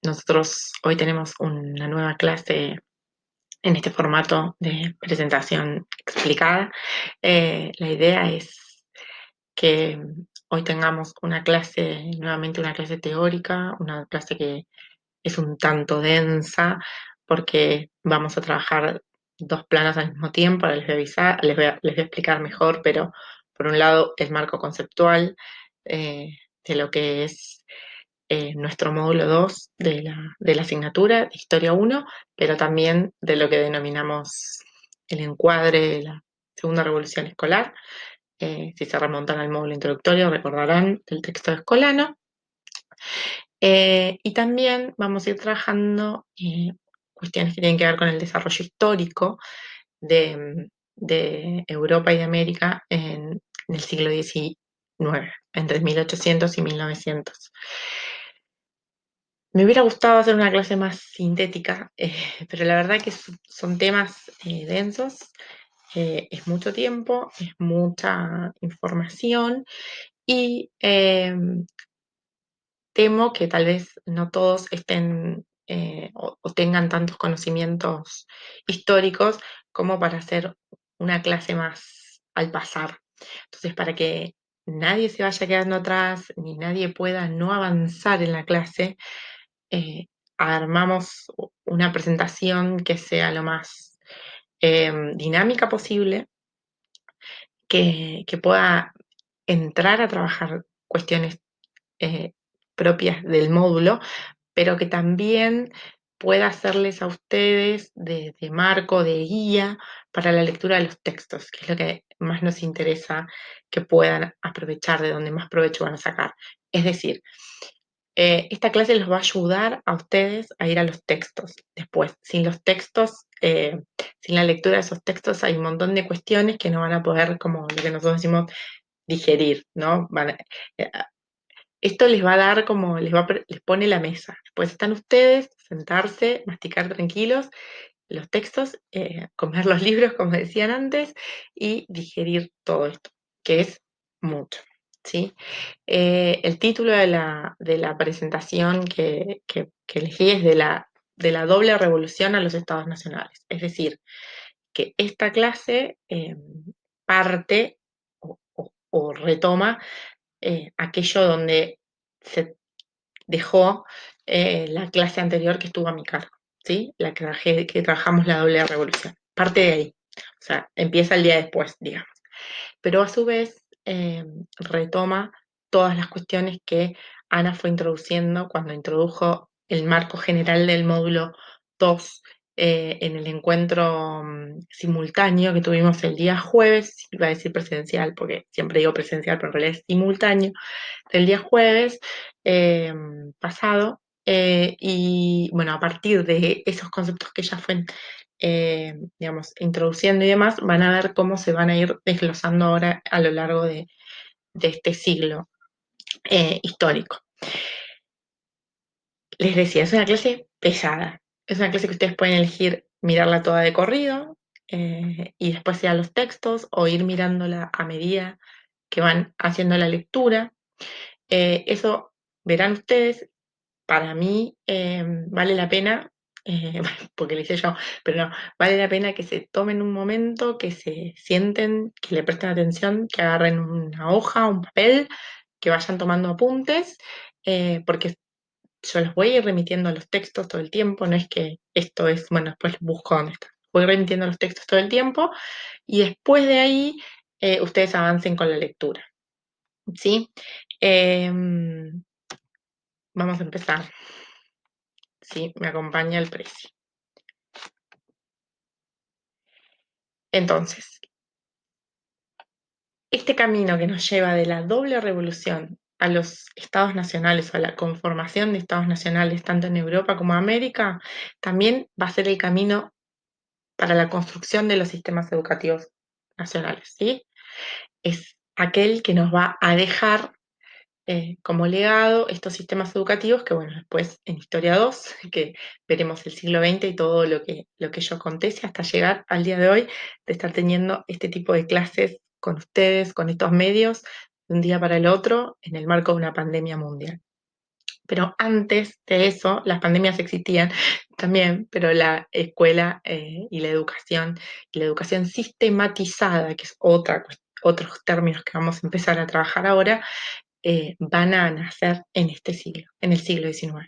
nosotros hoy tenemos una nueva clase en este formato de presentación explicada. La idea es que hoy tengamos una clase, nuevamente una clase teórica, una clase que es un tanto densa porque vamos a trabajar dos planos al mismo tiempo. Ahora les voy a avisar, les voy a explicar mejor, pero por un lado el marco conceptual eh, de lo que es nuestro módulo 2 de la asignatura de Historia uno, pero también de lo que denominamos el encuadre de la Segunda Revolución Escolar. Si se remontan al módulo introductorio, recordarán del texto de Escolano. Y también vamos a ir trabajando cuestiones que tienen que ver con el desarrollo histórico de Europa y de América en el siglo XIX, entre 1800 y 1900. Me hubiera gustado hacer una clase más sintética, pero la verdad que son temas densos, es mucho tiempo, es mucha información y temo que tal vez no todos estén o tengan tantos conocimientos históricos como para hacer una clase más al pasar. Entonces, para que nadie se vaya quedando atrás ni nadie pueda no avanzar en la clase, eh, armamos una presentación que sea lo más dinámica posible, que pueda entrar a trabajar cuestiones eh, propias del módulo, pero que también pueda hacerles a ustedes de marco, de guía para la lectura de los textos, que es lo que más nos interesa que puedan aprovechar, de donde más provecho van a sacar. Es decir, esta clase les va a ayudar a ustedes a ir a los textos. Después, sin los textos, sin la lectura de esos textos, hay un montón de cuestiones que no van a poder, como lo que nosotros decimos, digerir, ¿no? Eh, Esto les va a dar como, les pone la mesa. Después están ustedes, sentarse, masticar tranquilos los textos, comer los libros, como decían antes, y digerir todo esto, que es mucho, ¿sí? El título de la presentación que elegí es de la doble revolución a los estados nacionales. Es decir, que esta clase parte o retoma aquello donde se dejó la clase anterior que estuvo a mi cargo, ¿sí? Que trabajamos la doble revolución. Parte de ahí. O sea, empieza el día después, digamos. Pero a su vez retoma todas las cuestiones que Ana fue introduciendo cuando introdujo el marco general del módulo 2 en el encuentro simultáneo que tuvimos el día jueves. Iba a decir presencial porque siempre digo presencial, pero en realidad es simultáneo, del día jueves eh, pasado. Y bueno, a partir de esos conceptos que ya fue, digamos, introduciendo y demás, van a ver cómo se van a ir desglosando ahora a lo largo de este siglo histórico. Les decía, es una clase pesada, es una clase que ustedes pueden elegir mirarla toda de corrido y después ir a los textos o ir mirándola a medida que van haciendo la lectura. Eso verán ustedes. Para mí vale la pena, porque lo hice yo, pero no, vale la pena que se tomen un momento, que se sienten, que le presten atención, que agarren una hoja, un papel, que vayan tomando apuntes, porque yo los voy a ir remitiendo a los textos todo el tiempo, no es que esto es, bueno, después busco dónde está. Voy remitiendo los textos todo el tiempo y después de ahí ustedes avancen con la lectura, ¿sí? Vamos a empezar. Sí, me acompaña el precio. Entonces, este camino que nos lleva de la doble revolución a los estados nacionales o a la conformación de estados nacionales, tanto en Europa como en América, también va a ser el camino para la construcción de los sistemas educativos nacionales, ¿sí? Es aquel que nos va a dejar como legado estos sistemas educativos que, bueno, después en Historia 2 que veremos el siglo XX y todo lo que yo contese hasta llegar al día de hoy, de estar teniendo este tipo de clases con ustedes, con estos medios, de un día para el otro, en el marco de una pandemia mundial. Pero antes de eso, las pandemias existían también, pero la escuela y la educación sistematizada, que es otros términos que vamos a empezar a trabajar ahora, van a nacer en este siglo, en el siglo XIX.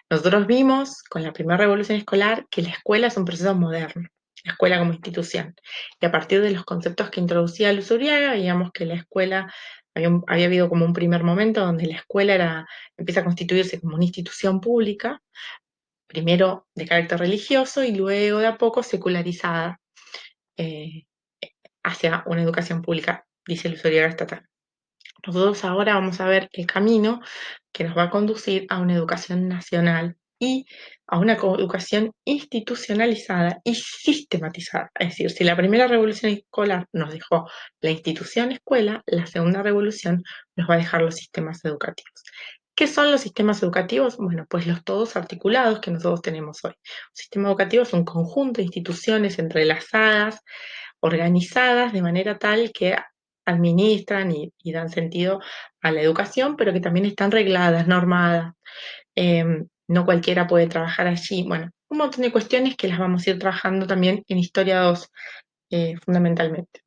Nosotros vimos con la primera revolución escolar que la escuela es un proceso moderno, la escuela como institución. Y a partir de los conceptos que introducía Luz Uriaga, veíamos que la escuela, había habido como un primer momento donde la escuela empieza a constituirse como una institución pública, primero de carácter religioso y luego de a poco secularizada eh, hacia una educación pública, dice Luz Uriaga, estatal. Nosotros ahora vamos a ver el camino que nos va a conducir a una educación nacional y a una educación institucionalizada y sistematizada. Es decir, si la primera revolución escolar nos dejó la institución escuela, la segunda revolución nos va a dejar los sistemas educativos. ¿Qué son los sistemas educativos? Bueno, pues los todos articulados que nosotros tenemos hoy. Un sistema educativo es un conjunto de instituciones entrelazadas, organizadas de manera tal que administran y dan sentido a la educación, pero que también están regladas, normadas. No cualquiera puede trabajar allí. Bueno, un montón de cuestiones que las vamos a ir trabajando también en Historia 2, fundamentalmente.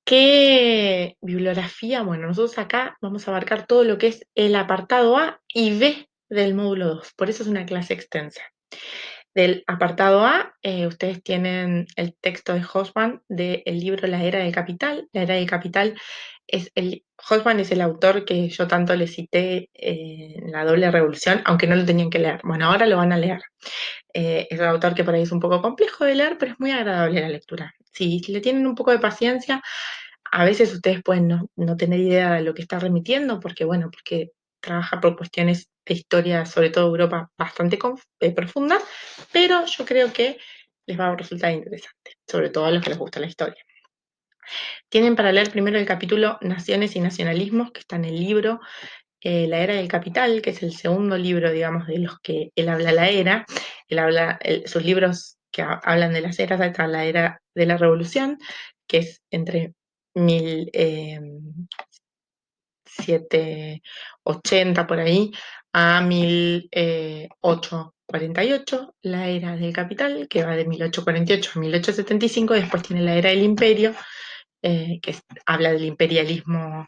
¿Qué bibliografía? Bueno, nosotros acá vamos a abarcar todo lo que es el apartado A y B del módulo 2, por eso es una clase extensa. Del apartado A, ustedes tienen el texto de Hobsbawm del libro La Era del Capital. La Era del Capital Hobsbawm es el autor que yo tanto le cité en la doble revolución, aunque no lo tenían que leer. Bueno, ahora lo van a leer. Es un autor que por ahí es un poco complejo de leer, pero es muy agradable la lectura. Si le tienen un poco de paciencia, a veces ustedes pueden no tener idea de lo que está remitiendo, porque trabaja por cuestiones de historia, sobre todo de Europa, bastante profundas, pero yo creo que les va a resultar interesante, sobre todo a los que les gusta la historia. Tienen para leer primero el capítulo Naciones y Nacionalismos, que está en el libro La Era del Capital, que es el segundo libro, digamos, de los que él habla la era. Él habla, sus libros que hablan de las eras, está la era de la Revolución, que es entre 1780 por ahí a 1848, la era del capital, que va de 1848 a 1875, después tiene la era del imperio, habla del imperialismo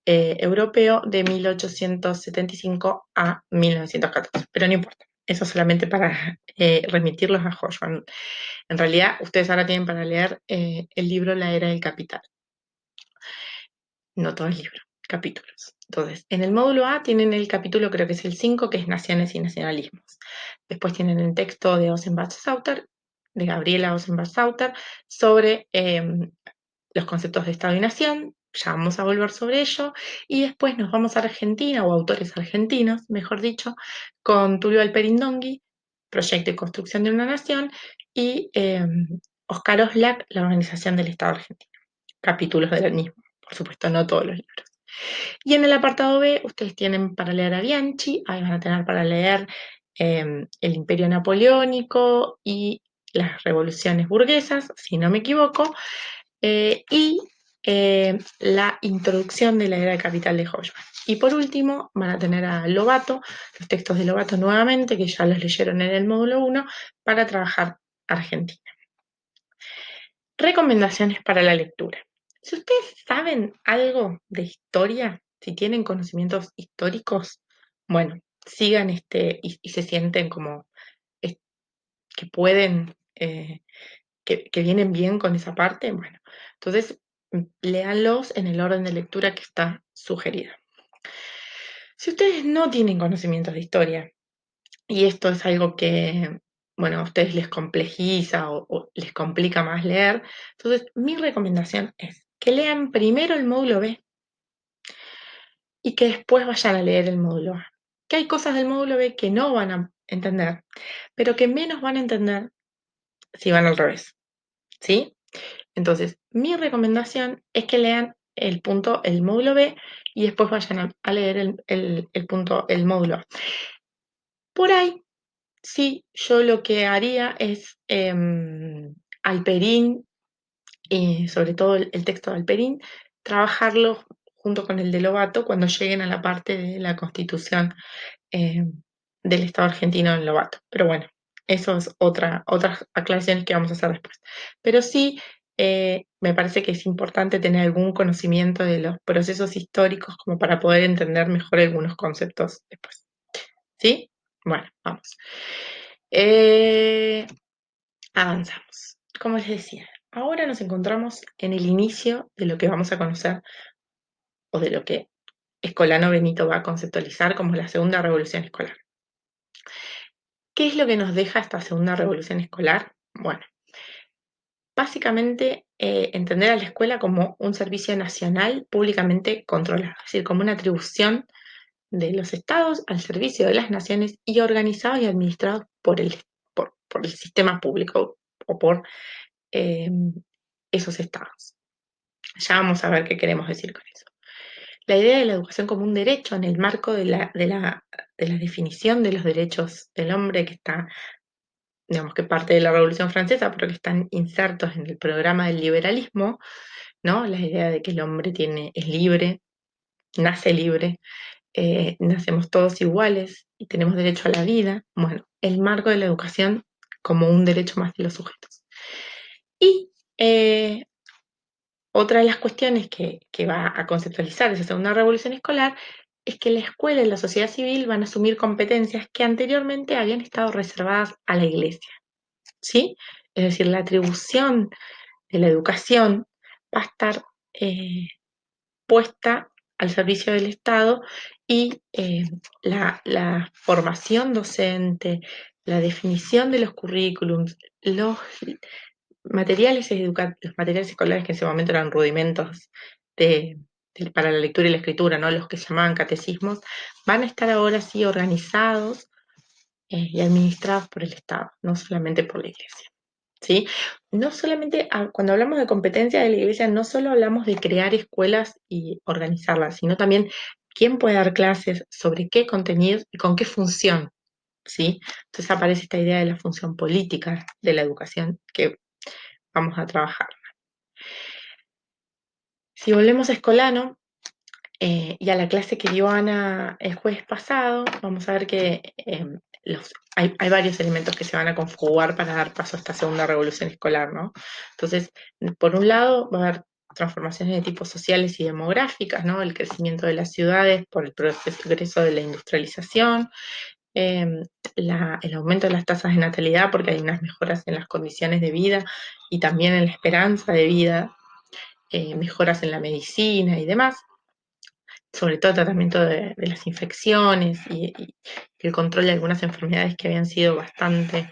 europeo de 1875 a 1914, pero no importa. Eso solamente para remitirlos a Hoffman. En realidad, ustedes ahora tienen para leer el libro La Era del Capital. No todo el libro, capítulos. Entonces, en el módulo A tienen el capítulo, creo que es el 5, que es Naciones y Nacionalismos. Después tienen el texto de Ossenbach-Sauter, de Gabriela Ossenbach-Sauter, sobre los conceptos de Estado y Nación. Ya vamos a volver sobre ello. Y después nos vamos a Argentina, o autores argentinos, mejor dicho, con Tulio Alperindongui, Proyecto y Construcción de una Nación, y Oscar Oslak, La Organización del Estado Argentino. Capítulos del mismo. Por supuesto, no todos los libros. Y en el apartado B, ustedes tienen para leer a Bianchi, ahí van a tener para leer el Imperio Napoleónico y las revoluciones burguesas, si no me equivoco, y la introducción de la era de capital de Hoffmann. Y por último, van a tener a Lobato, los textos de Lobato nuevamente, que ya los leyeron en el módulo 1, para trabajar Argentina. Recomendaciones para la lectura. Si ustedes saben algo de historia, si tienen conocimientos históricos, bueno, sigan y se sienten como que pueden, que vienen bien con esa parte, bueno, entonces léanlos en el orden de lectura que está sugerida. Si ustedes no tienen conocimientos de historia, y esto es algo que, bueno, a ustedes les complejiza o les complica más leer, entonces mi recomendación es que lean primero el módulo B y que después vayan a leer el módulo A. Que hay cosas del módulo B que no van a entender, pero que menos van a entender si van al revés, ¿sí? Entonces, mi recomendación es que lean el módulo B, y después vayan a leer el módulo A. Por ahí, sí, yo lo que haría es Alperín, y sobre todo el texto de Alperín, trabajarlo junto con el de Lobato cuando lleguen a la parte de la Constitución eh, del Estado argentino en Lobato. Pero bueno, eso es otras aclaraciones que vamos a hacer después. Pero sí, me parece que es importante tener algún conocimiento de los procesos históricos como para poder entender mejor algunos conceptos después. ¿Sí? Bueno, vamos. Eh, avanzamos. Como les decía, ahora nos encontramos en el inicio de lo que vamos a conocer o de lo que Escolano Benito va a conceptualizar como la segunda revolución escolar. ¿Qué es lo que nos deja esta segunda revolución escolar? Bueno, básicamente entender a la escuela como un servicio nacional públicamente controlado, es decir, como una atribución de los estados al servicio de las naciones y organizados y administrados por el sistema público o por eh, esos estados. Ya vamos a ver qué queremos decir con eso. La idea de la educación como un derecho en el marco de la definición de los derechos del hombre que está, digamos que parte de la Revolución Francesa, pero que están insertos en el programa del liberalismo, ¿no? La idea de que el hombre es libre, nace libre, nacemos todos iguales y tenemos derecho a la vida. Bueno, el marco de la educación como un derecho más de los sujetos. Y otra de las cuestiones que va a conceptualizar esa segunda revolución escolar es que la escuela y la sociedad civil van a asumir competencias que anteriormente habían estado reservadas a la iglesia, ¿sí? Es decir, la atribución de la educación va a estar puesta al servicio del Estado y la formación docente, la definición de los currículums, los materiales escolares que en ese momento eran rudimentos de, para la lectura y la escritura, ¿no? Los que se llamaban catecismos, van a estar ahora sí organizados y administrados por el Estado, no solamente por la Iglesia. ¿Sí? No solamente, cuando hablamos de competencia de la Iglesia, no solo hablamos de crear escuelas y organizarlas, sino también quién puede dar clases, sobre qué contenidos y con qué función. ¿Sí? Entonces aparece esta idea de la función política de la educación que vamos a trabajar. Si volvemos a Escolano y a la clase que dio Ana el jueves pasado, vamos a ver que hay varios elementos que se van a conjugar para dar paso a esta segunda revolución escolar, ¿no? Entonces, por un lado, va a haber transformaciones de tipos sociales y demográficas, ¿no? El crecimiento de las ciudades por el progreso de la industrialización, eh, el aumento de las tasas de natalidad porque hay unas mejoras en las condiciones de vida y también en la esperanza de vida, mejoras en la medicina y demás, sobre todo el tratamiento de las infecciones y el control de algunas enfermedades que habían sido bastante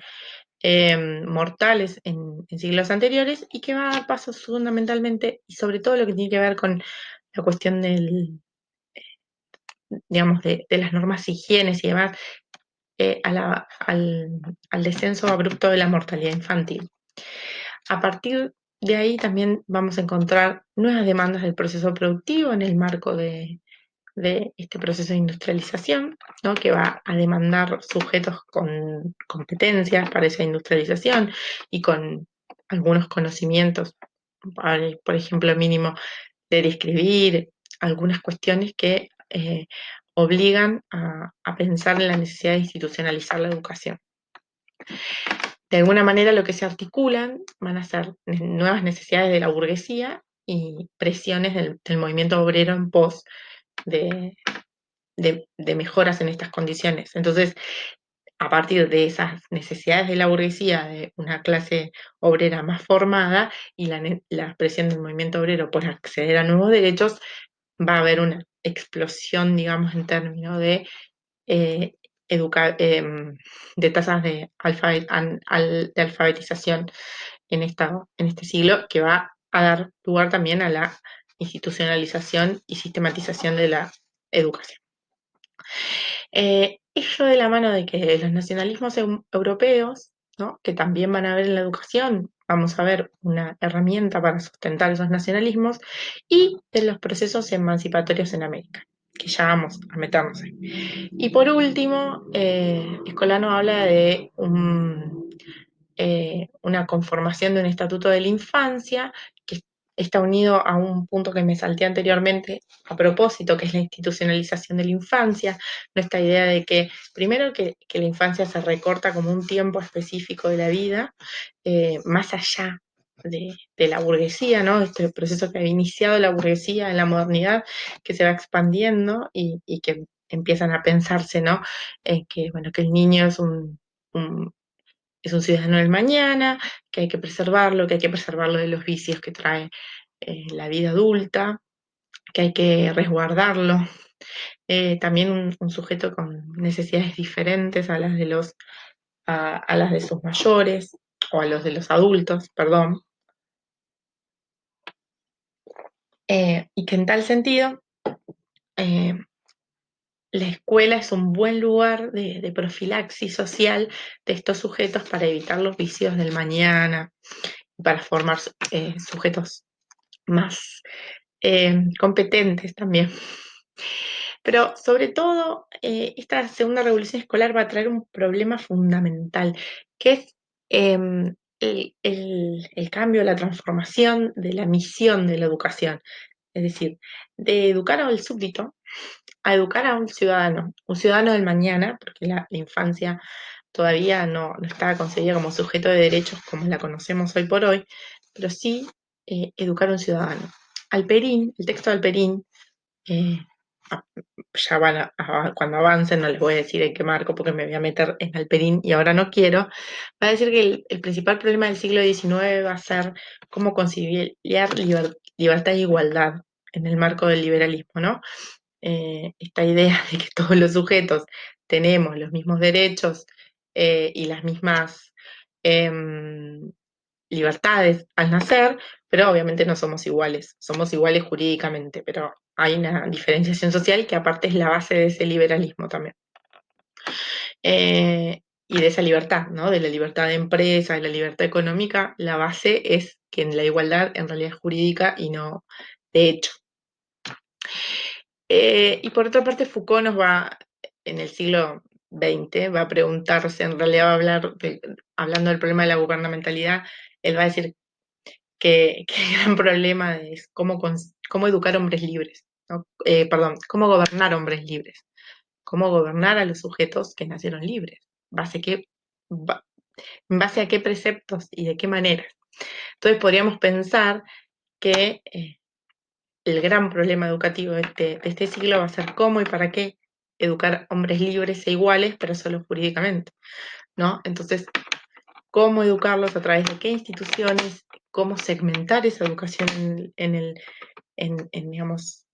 mortales en siglos anteriores y que va a dar paso fundamentalmente y sobre todo lo que tiene que ver con la cuestión digamos, de las normas higienes y demás, al descenso abrupto de la mortalidad infantil. A partir de ahí también vamos a encontrar nuevas demandas del proceso productivo en el marco de este proceso de industrialización, ¿no? Que va a demandar sujetos con competencias para esa industrialización y con algunos conocimientos, por ejemplo, mínimo de escribir, algunas cuestiones que obligan a pensar en la necesidad de institucionalizar la educación. De alguna manera lo que se articulan van a ser nuevas necesidades de la burguesía y presiones del movimiento obrero en pos de, de mejoras en estas condiciones. Entonces, a partir de esas necesidades de la burguesía, de una clase obrera más formada y la presión del movimiento obrero por acceder a nuevos derechos, va a haber una explosión, digamos, en términos eh, de tasas de alfabetización en este siglo, que va a dar lugar también a la institucionalización y sistematización de la educación. Ello de la mano de que los nacionalismos europeos, ¿no? Que también van a ver en la educación, vamos a ver una herramienta para sustentar esos nacionalismos, y de los procesos emancipatorios en América, que ya vamos a meternos ahí. Y por último, Escolano habla de una conformación de un estatuto de la infancia que está unido a un punto que me salté anteriormente a propósito, que es la institucionalización de la infancia, nuestra idea de que, primero, que la infancia se recorta como un tiempo específico de la vida, más allá de la burguesía, ¿no? Este proceso que había iniciado la burguesía en la modernidad, que se va expandiendo y que empiezan a pensarse, ¿no? Que, bueno, que el niño un, es un ciudadano del mañana, que hay que preservarlo de los vicios que trae la vida adulta, que hay que resguardarlo. También un sujeto con necesidades diferentes a las de a las de sus mayores o a los de los adultos, perdón. Y que en tal sentido, eh, la escuela es un buen lugar de profilaxis social de estos sujetos para evitar los vicios del mañana, para formar sujetos más competentes también. Pero sobre todo, esta segunda revolución escolar va a traer un problema fundamental, que es el cambio, la transformación de la misión de la educación. Es decir, de educar al súbdito a educar a un ciudadano del mañana, porque la infancia todavía no está concebida como sujeto de derechos como la conocemos hoy por hoy, pero sí educar a un ciudadano. Alperín, el texto de Alperín, eh, ah, ya cuando avancen, no les voy a decir en qué marco porque me voy a meter en Alperín y ahora no quiero, va a decir que el principal problema del siglo XIX va a ser cómo conciliar libertad e igualdad en el marco del liberalismo, ¿no? Esta idea de que todos los sujetos tenemos los mismos derechos y las mismas em, libertades al nacer, pero obviamente no somos iguales jurídicamente, pero hay una diferenciación social que aparte es la base de ese liberalismo también. Y de esa libertad, ¿no? De la libertad de empresa, de la libertad económica, la base es que en la igualdad en realidad es jurídica y no de hecho. Y por otra parte, Foucault en el siglo XX, va a preguntarse, en realidad va a hablando del problema de la gubernamentalidad, él va a decir que el gran problema es cómo educar hombres libres, ¿no? Perdón, cómo gobernar hombres libres, cómo gobernar a los sujetos que nacieron libres, ba- en base a qué preceptos y de qué manera. Entonces podríamos pensar que el gran problema educativo de este siglo va a ser cómo y para qué educar hombres libres e iguales, pero solo jurídicamente, ¿no? Entonces, cómo educarlos a través de qué instituciones, cómo segmentar esa educación digamos,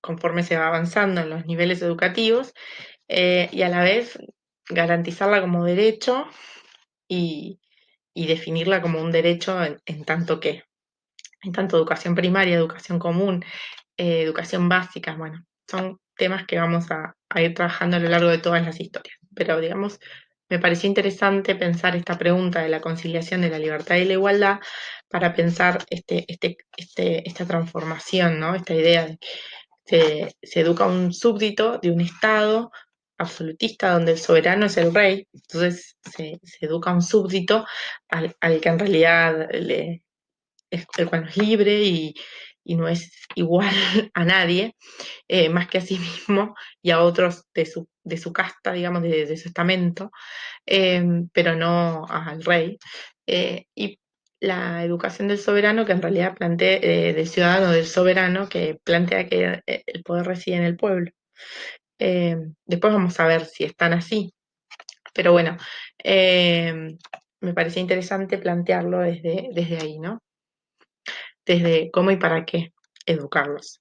conforme se va avanzando en los niveles educativos, y a la vez garantizarla como derecho y, y definirla como un derecho en tanto que, en tanto educación primaria, educación común, educación básica, bueno, son temas que vamos a ir trabajando a lo largo de todas las historias. Pero, digamos, me pareció interesante pensar esta pregunta de la conciliación de la libertad y la igualdad para pensar esta transformación, ¿no? Esta idea de que se educa a un súbdito de un Estado absolutista donde el soberano es el rey, entonces se educa a un súbdito al que en realidad el cual no es libre y no es igual a nadie, más que a sí mismo y a otros de su casta, digamos, de su estamento, pero no al rey. Y la educación del soberano, que en realidad plantea, del ciudadano del soberano, que plantea que el poder reside en el pueblo. Después vamos a ver si están así, pero bueno, me parecía interesante plantearlo desde ahí, ¿no? Desde cómo y para qué educarlos.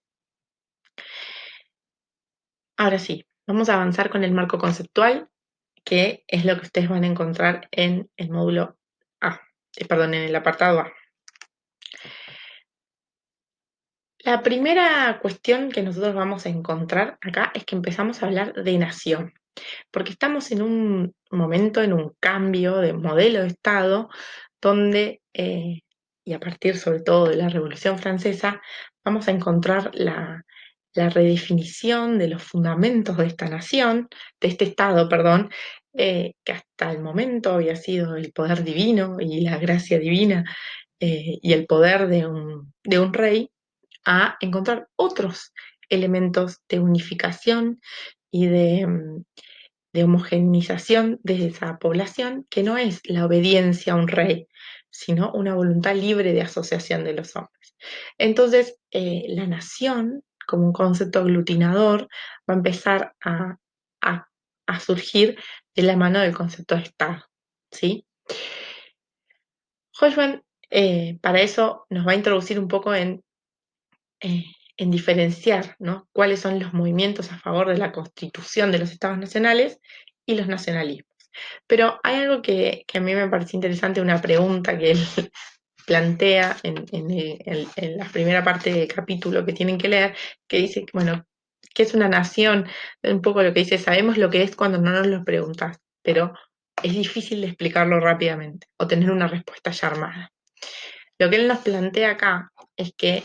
Ahora sí, vamos a avanzar con el marco conceptual, que es lo que ustedes van a encontrar en el módulo A, perdón, en el apartado A. La primera cuestión que nosotros vamos a encontrar acá es que empezamos a hablar de nación, porque estamos en un momento, en un cambio de modelo de Estado, donde, y a partir sobre todo de la Revolución Francesa, vamos a encontrar la redefinición de los fundamentos de esta nación, de este Estado, perdón, que hasta el momento había sido el poder divino y la gracia divina, y el poder de un rey a encontrar otros elementos de unificación y de homogeneización de esa población, que no es la obediencia a un rey, sino una voluntad libre de asociación de los hombres. Entonces, la nación, como un concepto aglutinador, va a empezar a- a surgir de la mano del concepto de Estado, ¿sí? Hodgman, para eso, nos va a introducir un poco eh, en diferenciar, ¿no? Cuáles son los movimientos a favor de la constitución de los estados nacionales y los nacionalismos. Pero hay algo que a mí me parece interesante, una pregunta que él plantea en la primera parte del capítulo que tienen que leer, que dice, bueno, ¿qué es una nación? Un poco lo que dice, sabemos lo que es cuando no nos lo preguntas, pero es difícil de explicarlo rápidamente o tener una respuesta ya armada. Lo que él nos plantea acá es que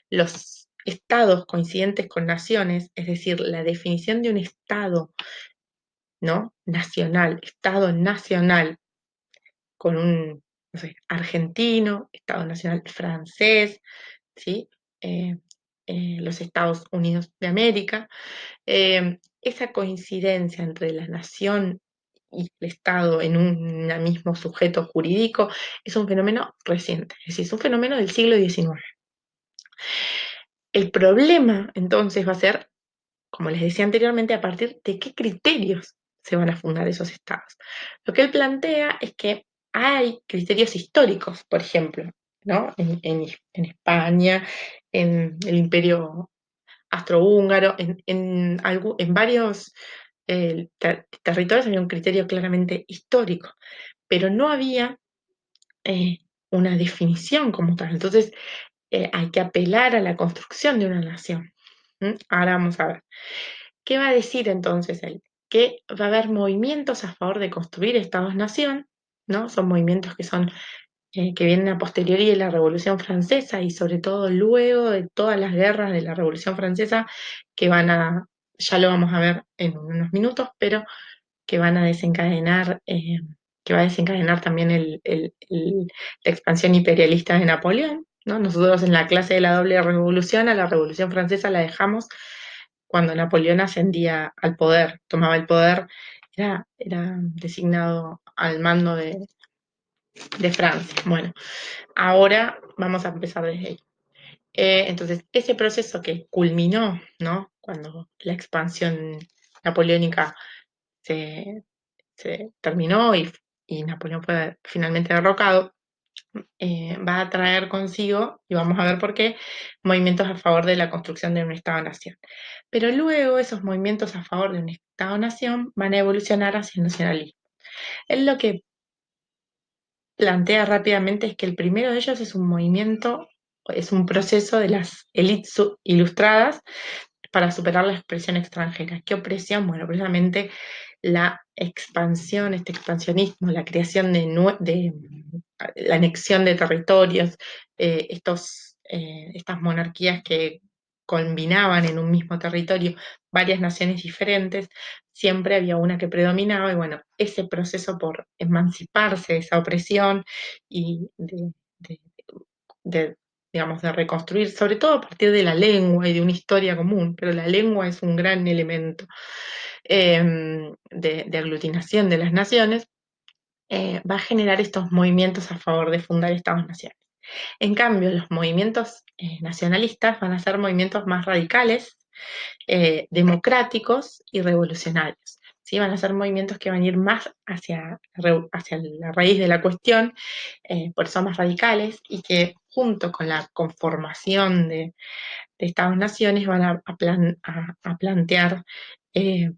los estados coincidentes con naciones, es decir, la definición de un estado, ¿no? Nacional, estado nacional, con un, no sé, argentino, estado nacional francés, ¿sí? Eh, los Estados Unidos de América, esa coincidencia entre la nación y el Estado en un mismo sujeto jurídico es un fenómeno reciente, es decir, es un fenómeno del siglo XIX. El problema entonces va a ser, como les decía anteriormente, a partir de qué criterios se van a fundar esos estados. Lo que él plantea es que hay criterios históricos, por ejemplo, ¿no? En España, en el Imperio Austrohúngaro, en varios territorios había un criterio claramente histórico, pero no había eh, una definición como tal. Entonces, hay que apelar a la construcción de una nación. ¿Mm? Ahora vamos a ver. ¿Qué va a decir entonces él? Que va a haber movimientos a favor de construir estados-nación, ¿no? Son movimientos que vienen a posteriori de la Revolución Francesa y sobre todo luego de todas las guerras de la Revolución Francesa que ya lo vamos a ver en unos minutos, pero que van a desencadenar, que va a desencadenar también la expansión imperialista de Napoleón, ¿no? Nosotros en la clase de la doble revolución, a la Revolución Francesa la dejamos cuando Napoleón ascendía al poder, tomaba el poder, era designado al mando de Francia. Bueno, ahora vamos a empezar desde ahí. Entonces, ese proceso que culminó, ¿no? Cuando la expansión napoleónica se, se terminó y Napoleón fue finalmente derrocado, va a traer consigo, y vamos a ver por qué, movimientos a favor de la construcción de un Estado-nación. Pero luego esos movimientos a favor de un Estado-nación van a evolucionar hacia el nacionalismo. Él lo que plantea rápidamente es que el primero de ellos es un movimiento, es un proceso de las élites ilustradas para superar la expresión extranjera. ¿Qué opresión? Bueno, precisamente la expansión, este expansionismo, la creación de la anexión de territorios, estas monarquías que combinaban en un mismo territorio varias naciones diferentes, siempre había una que predominaba y bueno, ese proceso por emanciparse de esa opresión y de, de, digamos, de reconstruir, sobre todo a partir de la lengua y de una historia común, pero la lengua es un gran elemento de aglutinación de las naciones, va a generar estos movimientos a favor de fundar Estados-naciones. En cambio, los movimientos nacionalistas van a ser movimientos más radicales, democráticos y revolucionarios. ¿Sí? Van a ser movimientos que van a ir más hacia la raíz de la cuestión, por eso más radicales, y que junto con la conformación de Estados-naciones van a plantear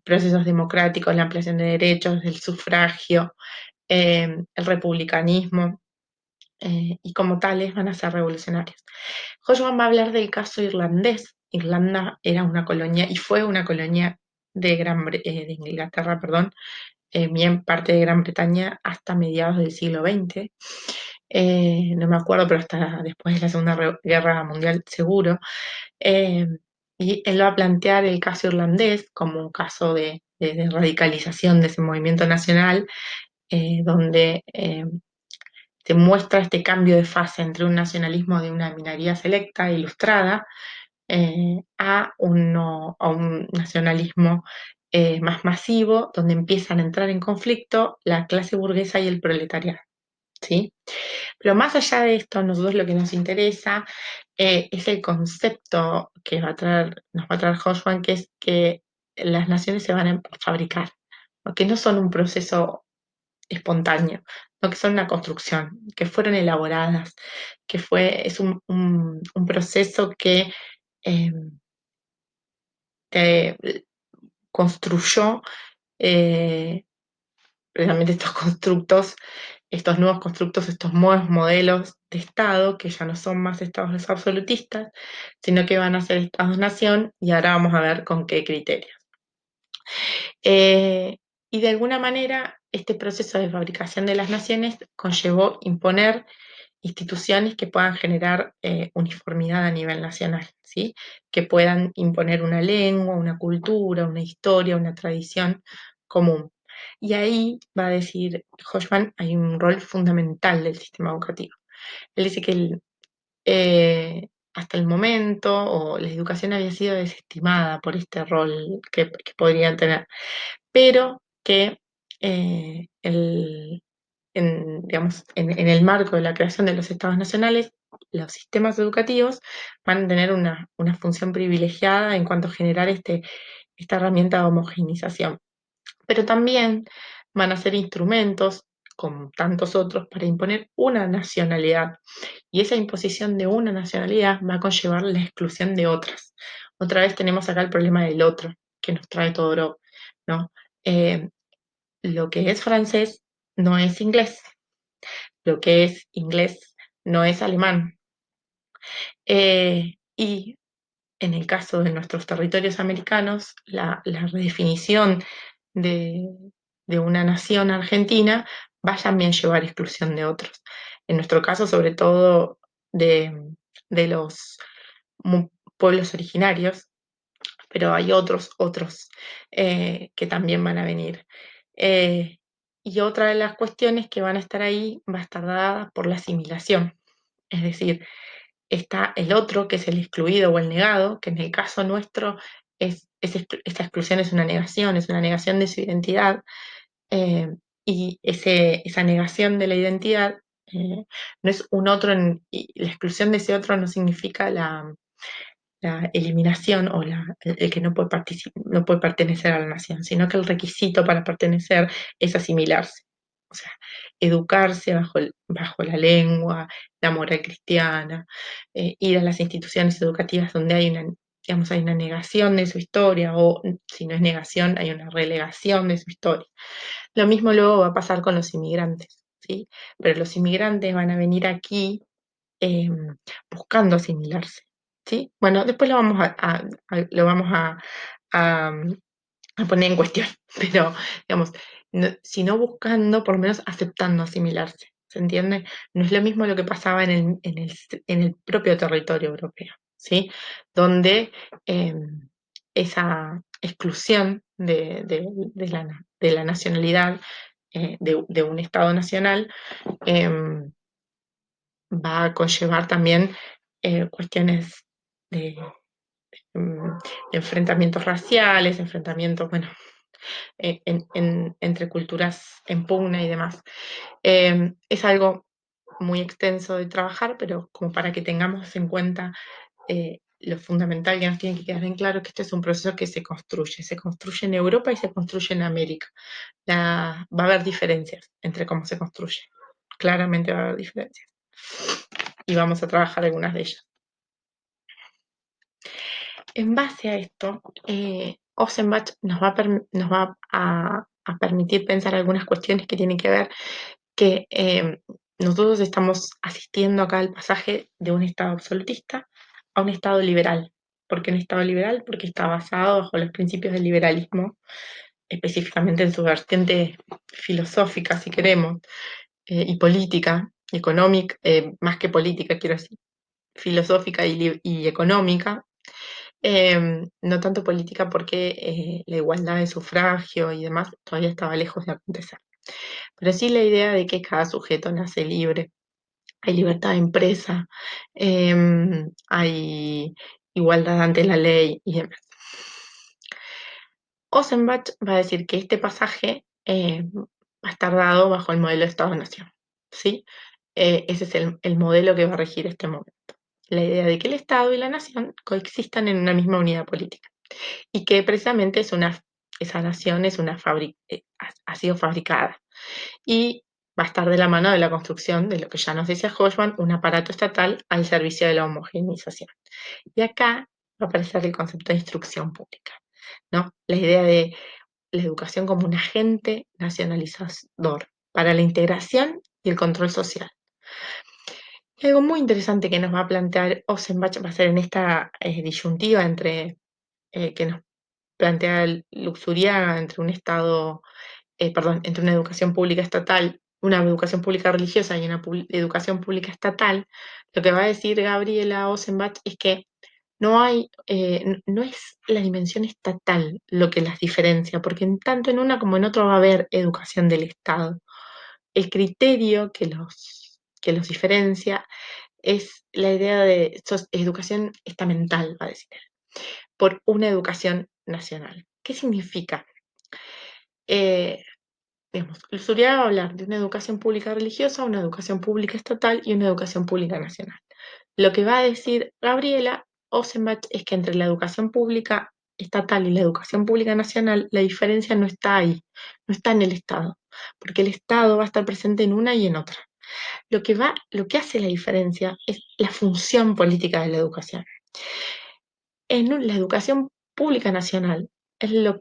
procesos democráticos, la ampliación de derechos, el sufragio, el republicanismo, y como tales van a ser revolucionarios. Hodgman va a hablar del caso irlandés. Irlanda era una colonia y fue una colonia de Inglaterra, perdón, bien parte de Gran Bretaña hasta mediados del siglo XX. No me acuerdo, pero hasta después de la Segunda Guerra Mundial seguro. Eh, y él va a plantear el caso irlandés como un caso de radicalización de ese movimiento nacional, donde te muestra este cambio de fase entre un nacionalismo de una minoría selecta, e ilustrada, a un nacionalismo más masivo, donde empiezan a entrar en conflicto la clase burguesa y el proletariado, ¿sí? Pero más allá de esto, a nosotros lo que nos interesa es el concepto que nos va a traer Hoffman, que es que las naciones se van a fabricar, porque no son un proceso espontáneo, no, que son una construcción, que fueron elaboradas, es un proceso que eh, te construyó eh, precisamente estos nuevos constructos, estos nuevos modelos de Estado, que ya no son más estados absolutistas, sino que van a ser estados-nación, y ahora vamos a ver con qué criterios. Y de alguna manera, este proceso de fabricación de las naciones conllevó imponer instituciones que puedan generar uniformidad a nivel nacional, ¿sí? Que puedan imponer una lengua, una cultura, una historia, una tradición común. Y ahí va a decir Hoffman, hay un rol fundamental del sistema educativo. Él dice que hasta el momento, o la educación había sido desestimada por este rol que podrían tener, pero que digamos, en el marco de la creación de los estados nacionales, los sistemas educativos van a tener una función privilegiada en cuanto a generar esta herramienta de homogenización. Pero también van a ser instrumentos, como tantos otros, para imponer una nacionalidad. Y esa imposición de una nacionalidad va a conllevar la exclusión de otras. Otra vez tenemos acá el problema del otro, que nos trae todo Europa, ¿no? Eh, lo que es francés no es inglés, lo que es inglés no es alemán. Y en el caso de nuestros territorios americanos, la redefinición de, de una nación argentina va a también llevar exclusión de otros. En nuestro caso, sobre todo de los pueblos originarios, pero hay otros que también van a venir. Eh, y otra de las cuestiones que van a estar ahí va a estar dada por la asimilación. Es decir, está el otro, que es el excluido o el negado, que en el caso nuestro esta exclusión es una negación de su identidad, eh, y esa negación de la identidad no es un otro, y la exclusión de ese otro no significa la eliminación o el que no puede pertenecer a la nación, sino que el requisito para pertenecer es asimilarse. O sea, educarse bajo la lengua, la moral cristiana, ir a las instituciones educativas donde digamos, hay una negación de su historia, o si no es negación, hay una relegación de su historia. Lo mismo luego va a pasar con los inmigrantes, ¿sí? Pero los inmigrantes van a venir aquí eh, buscando asimilarse, ¿sí? Bueno, después lo vamos a- a poner en cuestión, pero digamos, si no buscando, por lo menos aceptando asimilarse, ¿se entiende? No es lo mismo lo que pasaba en el propio territorio europeo, ¿sí? Donde eh, esa exclusión de la nacionalidad de un Estado nacional em, va a conllevar también cuestiones de, mm, de enfrentamientos raciales, enfrentamientos, bueno, entre culturas en pugna y demás. Es algo muy extenso de trabajar, pero como para que tengamos en cuenta lo fundamental que nos tiene que quedar en claro, que este es un proceso que se construye en Europa y se construye en América. Va a haber diferencias entre cómo se construye, claramente va a haber diferencias. Y vamos a trabajar algunas de ellas. En base a esto, Offenbach nos va a permitir pensar algunas cuestiones que tienen que ver que nosotros estamos asistiendo acá al pasaje de un Estado absolutista a un Estado liberal. ¿Por qué un Estado liberal? Porque está basado bajo los principios del liberalismo, específicamente en su vertiente filosófica, si queremos, y política, económica, más que política, quiero decir, filosófica y económica, no tanto política porque la igualdad de sufragio y demás todavía estaba lejos de acontecer. Pero sí la idea de que cada sujeto nace libre hay libertad de empresa, hay igualdad ante la ley y demás. Ossenbach va a decir que este pasaje va a estar dado bajo el modelo de Estado-Nación, ¿sí? Ese es el modelo que va a regir este momento. La idea de que el Estado y la Nación coexistan en una misma unidad política y que precisamente esa nación es una ha sido fabricada y va a estar de la mano de la construcción de lo que ya nos decía Hochmann, un aparato estatal al servicio de la homogeneización. Y acá va a aparecer el concepto de instrucción pública, ¿no? La idea de la educación como un agente nacionalizador para la integración y el control social. Y algo muy interesante que nos va a plantear Ossenbach va a ser en esta disyuntiva entre que nos plantea el Luxuriaga entre un Estado, perdón, entre una educación pública estatal, una educación pública religiosa y una educación pública estatal. Lo que va a decir Gabriela Ossenbach es que no es la dimensión estatal lo que las diferencia, porque en tanto en una como en otra va a haber educación del Estado. El criterio que los diferencia es la idea de educación estamental, va a decir él, por una educación nacional. ¿Qué significa? Eh, digamos, Lusuriaga va a hablar de una educación pública religiosa, una educación pública estatal y una educación pública nacional. Lo que va a decir Gabriela Ossenbach es que entre la educación pública estatal y la educación pública nacional, la diferencia no está ahí, no está en el Estado, porque el Estado va a estar presente en una y en otra. Lo que hace la diferencia es la función política de la educación. La educación pública nacional es lo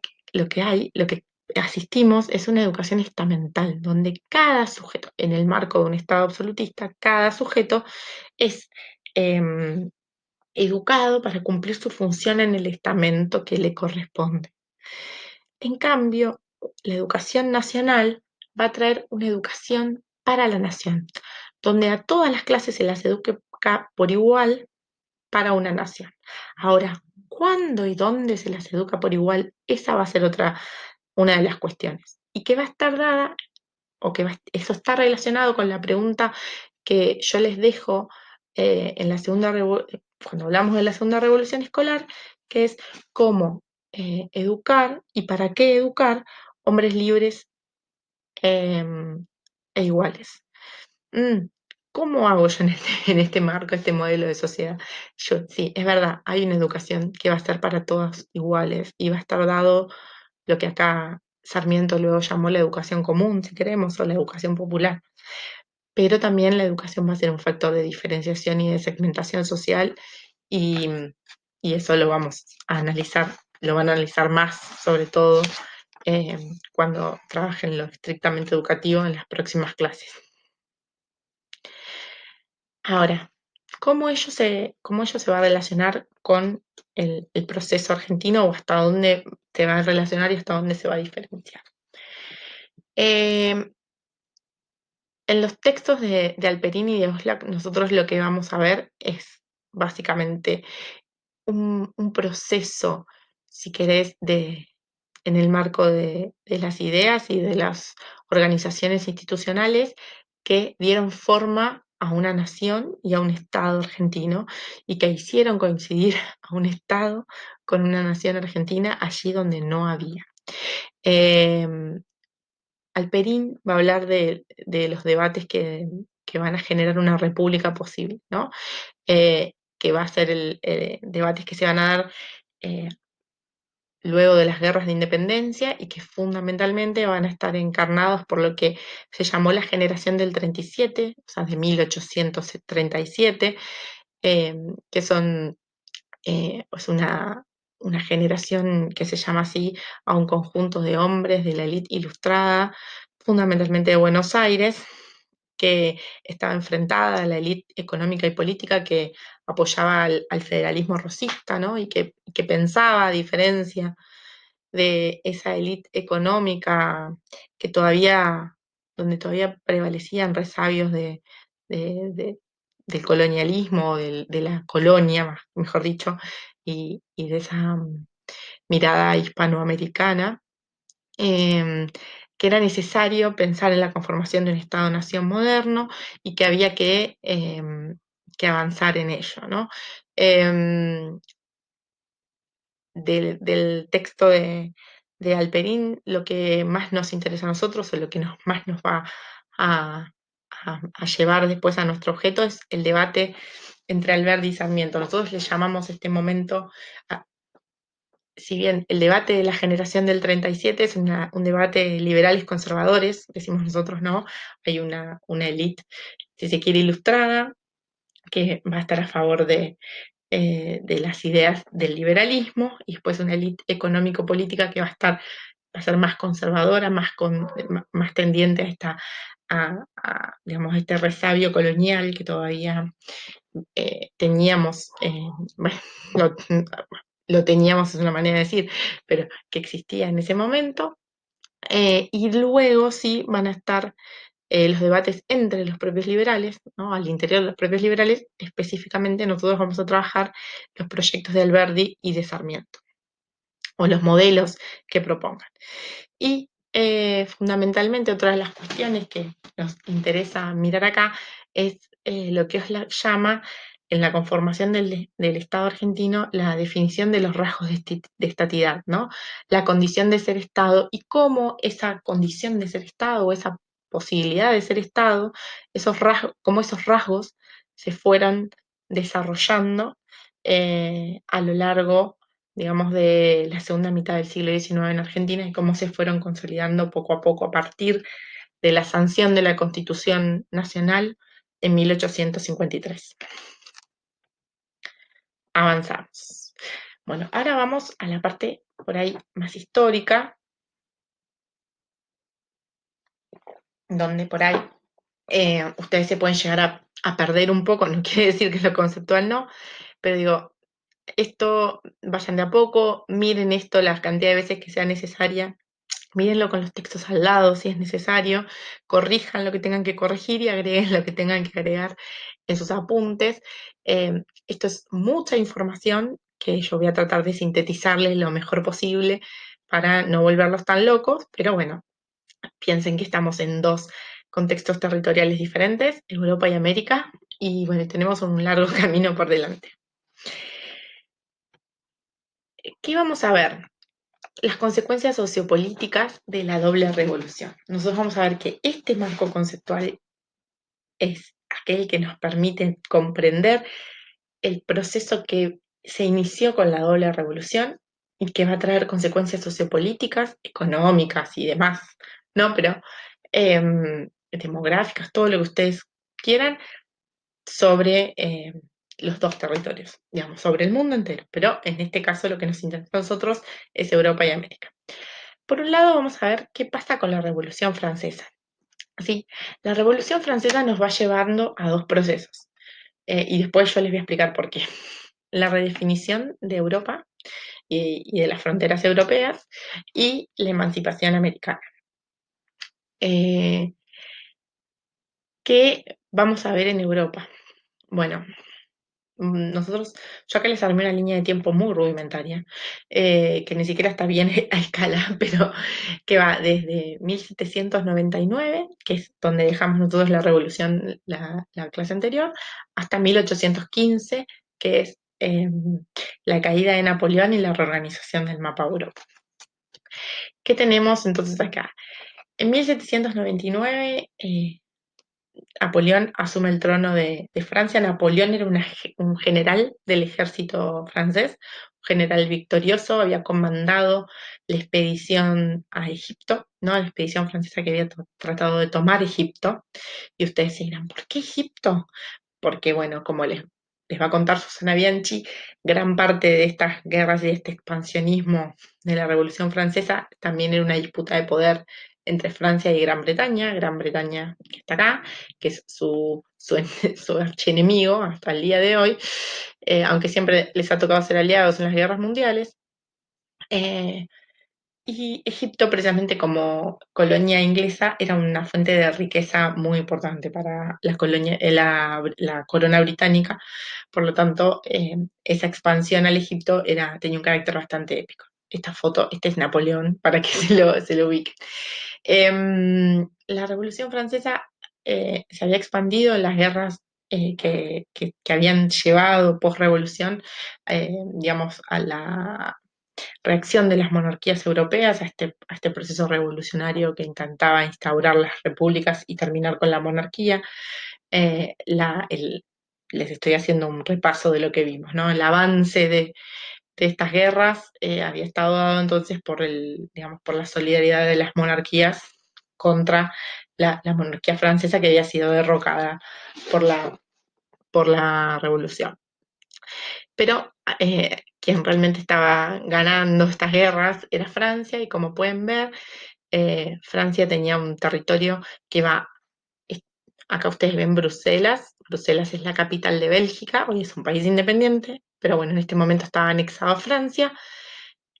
que asistimos es una educación estamental, donde cada sujeto, en el marco de un Estado absolutista, cada sujeto es em, educado para cumplir su función en el estamento que le corresponde. En cambio, la educación nacional va a traer una educación para la nación, donde a todas las clases se las eduque por igual para una nación. Ahora, ¿cuándo y dónde se las educa por igual? Esa va a ser una de las cuestiones. Y que va a estar dada, eso está relacionado con la pregunta que yo les dejo cuando hablamos de la segunda revolución escolar, que es cómo educar y para qué educar hombres libres e iguales. Mm, ¿Cómo hago yo en este marco, este modelo de sociedad? Sí, es verdad, hay una educación que va a ser para todos iguales y va a estar dado lo que acá Sarmiento luego llamó la educación común, si queremos, o la educación popular. Pero también la educación va a ser un factor de diferenciación y de segmentación social y, y eso lo vamos a analizar, lo van a analizar más, sobre todo eh, cuando trabajen lo estrictamente educativo en las próximas clases. Ahora, ¿cómo ello se va a relacionar con el proceso argentino o hasta dónde se va a relacionar y hasta dónde se va a diferenciar? Eh, en los textos de Alperín y de Oslak, nosotros lo que vamos a ver es básicamente un proceso, si querés, en el marco de las ideas y de las organizaciones institucionales que dieron forma a una nación y a un Estado argentino y que hicieron coincidir a un Estado con una nación argentina allí donde no había. Em, Alperín va a hablar de los debates que van a generar una república posible, ¿no? Que va a ser debates que se van a dar eh, luego de las guerras de independencia y que fundamentalmente van a estar encarnados por lo que se llamó la generación del 37, o sea, de 1837, que son pues una generación que se llama así a un conjunto de hombres de la élite ilustrada, fundamentalmente de Buenos Aires, que estaba enfrentada a la élite económica y política que apoyaba al federalismo rosista, ¿no? Y que pensaba, a diferencia de esa élite económica donde todavía prevalecían resabios del colonialismo, de la colonia, mejor dicho, y de esa mirada hispanoamericana, em, que era necesario pensar en la conformación de un Estado-nación moderno y que había que avanzar en ello, ¿no? Em, del texto de Alperín, lo que más nos interesa a nosotros o lo que más nos va a, a llevar después a nuestro objeto es el debate entre Alberti y Sarmiento. Nosotros le llamamos este momento, si bien el debate de la generación del 37 es un debate de liberales conservadores, decimos nosotros no, hay una élite, si se quiere, ilustrada, que va a estar a favor de las ideas del liberalismo, y después una élite económico-política que va a ser más conservadora, más tendiente a digamos, este resabio colonial que todavía teníamos, bueno, lo, lo teníamos es una manera de decir, pero que existía en ese momento. Y luego sí van a estar los debates entre los propios liberales, ¿no? Al interior de los propios liberales, específicamente nosotros vamos a trabajar los proyectos de Alberdi y de Sarmiento, o los modelos que propongan. Y fundamentalmente otra de las cuestiones que nos interesa mirar acá es lo que os llama en la conformación del Estado argentino la definición de los rasgos de estatidad, ¿no? La condición de ser Estado y cómo esa condición de ser Estado o esa posibilidad de ser Estado, cómo esos rasgos se fueron desarrollando a lo largo, digamos, de la segunda mitad del siglo XIX en Argentina y cómo se fueron consolidando poco a poco a partir de la sanción de la Constitución Nacional en 1853. Avanzamos. Bueno, ahora vamos a la parte por ahí más histórica, donde por ahí ustedes se pueden llegar a perder un poco, no quiere decir que lo conceptual no, pero digo, esto vayan de a poco, miren esto la cantidad de veces que sea necesaria. Mírenlo con los textos al lado si es necesario, corrijan lo que tengan que corregir y agreguen lo que tengan que agregar en sus apuntes. Esto es mucha información que yo voy a tratar de sintetizarles lo mejor posible para no volverlos tan locos, pero bueno, piensen que estamos en dos contextos territoriales diferentes, Europa y América, y bueno, tenemos un largo camino por delante. ¿Qué vamos a ver? Las consecuencias sociopolíticas de la doble revolución. Nosotros vamos a ver que este marco conceptual es aquel que nos permite comprender el proceso que se inició con la doble revolución y que va a traer consecuencias sociopolíticas, económicas y demás, ¿no? Pero demográficas, todo lo que ustedes quieran, sobre los dos territorios, digamos, sobre el mundo entero. Pero en este caso lo que nos interesa a nosotros es Europa y América. Por un lado, vamos a ver qué pasa con la Revolución Francesa. ¿Sí? La Revolución Francesa nos va llevando a dos procesos, y después yo les voy a explicar por qué. La redefinición de Europa y de las fronteras europeas y la emancipación americana. ¿Qué vamos a ver en Europa? Bueno, nosotros, yo acá les armé una línea de tiempo muy rudimentaria, que ni siquiera está bien a escala, pero que va desde 1799, que es donde dejamos nosotros la revolución, la clase anterior, hasta 1815, que es la caída de Napoleón y la reorganización del mapa de Europa. ¿Qué tenemos entonces acá? En 1799, Napoleón asume el trono de Francia. Napoleón era un general del ejército francés, un general victorioso, había comandado la expedición a Egipto, ¿no? La expedición francesa que había tratado de tomar Egipto. Y ustedes se dirán, ¿por qué Egipto? Porque, bueno, como les va a contar Susana Bianchi, gran parte de estas guerras y de este expansionismo de la Revolución Francesa también era una disputa de poder entre Francia y Gran Bretaña que está acá, que es su archienemigo hasta el día de hoy, aunque siempre les ha tocado ser aliados en las guerras mundiales. Y Egipto, precisamente como colonia inglesa, era una fuente de riqueza muy importante para la corona británica. Por lo tanto, esa expansión al Egipto tenía un carácter bastante épico. Esta foto, este es Napoleón, para que se lo ubiquen. La Revolución Francesa se había expandido en las guerras que habían llevado post-revolución, digamos, a la reacción de las monarquías europeas a este proceso revolucionario que intentaba instaurar las repúblicas y terminar con la monarquía. Eh, la- el- Les estoy haciendo un repaso de lo que vimos, ¿no? El avance de estas guerras había estado dado entonces digamos, por la solidaridad de las monarquías contra la monarquía francesa que había sido derrocada por por la revolución. Pero quien realmente estaba ganando estas guerras era Francia y como pueden ver, Francia tenía un territorio que va, es- acá ustedes ven Bruselas, Bruselas es la capital de Bélgica, hoy es un país independiente, pero bueno, en este momento estaba anexado a Francia.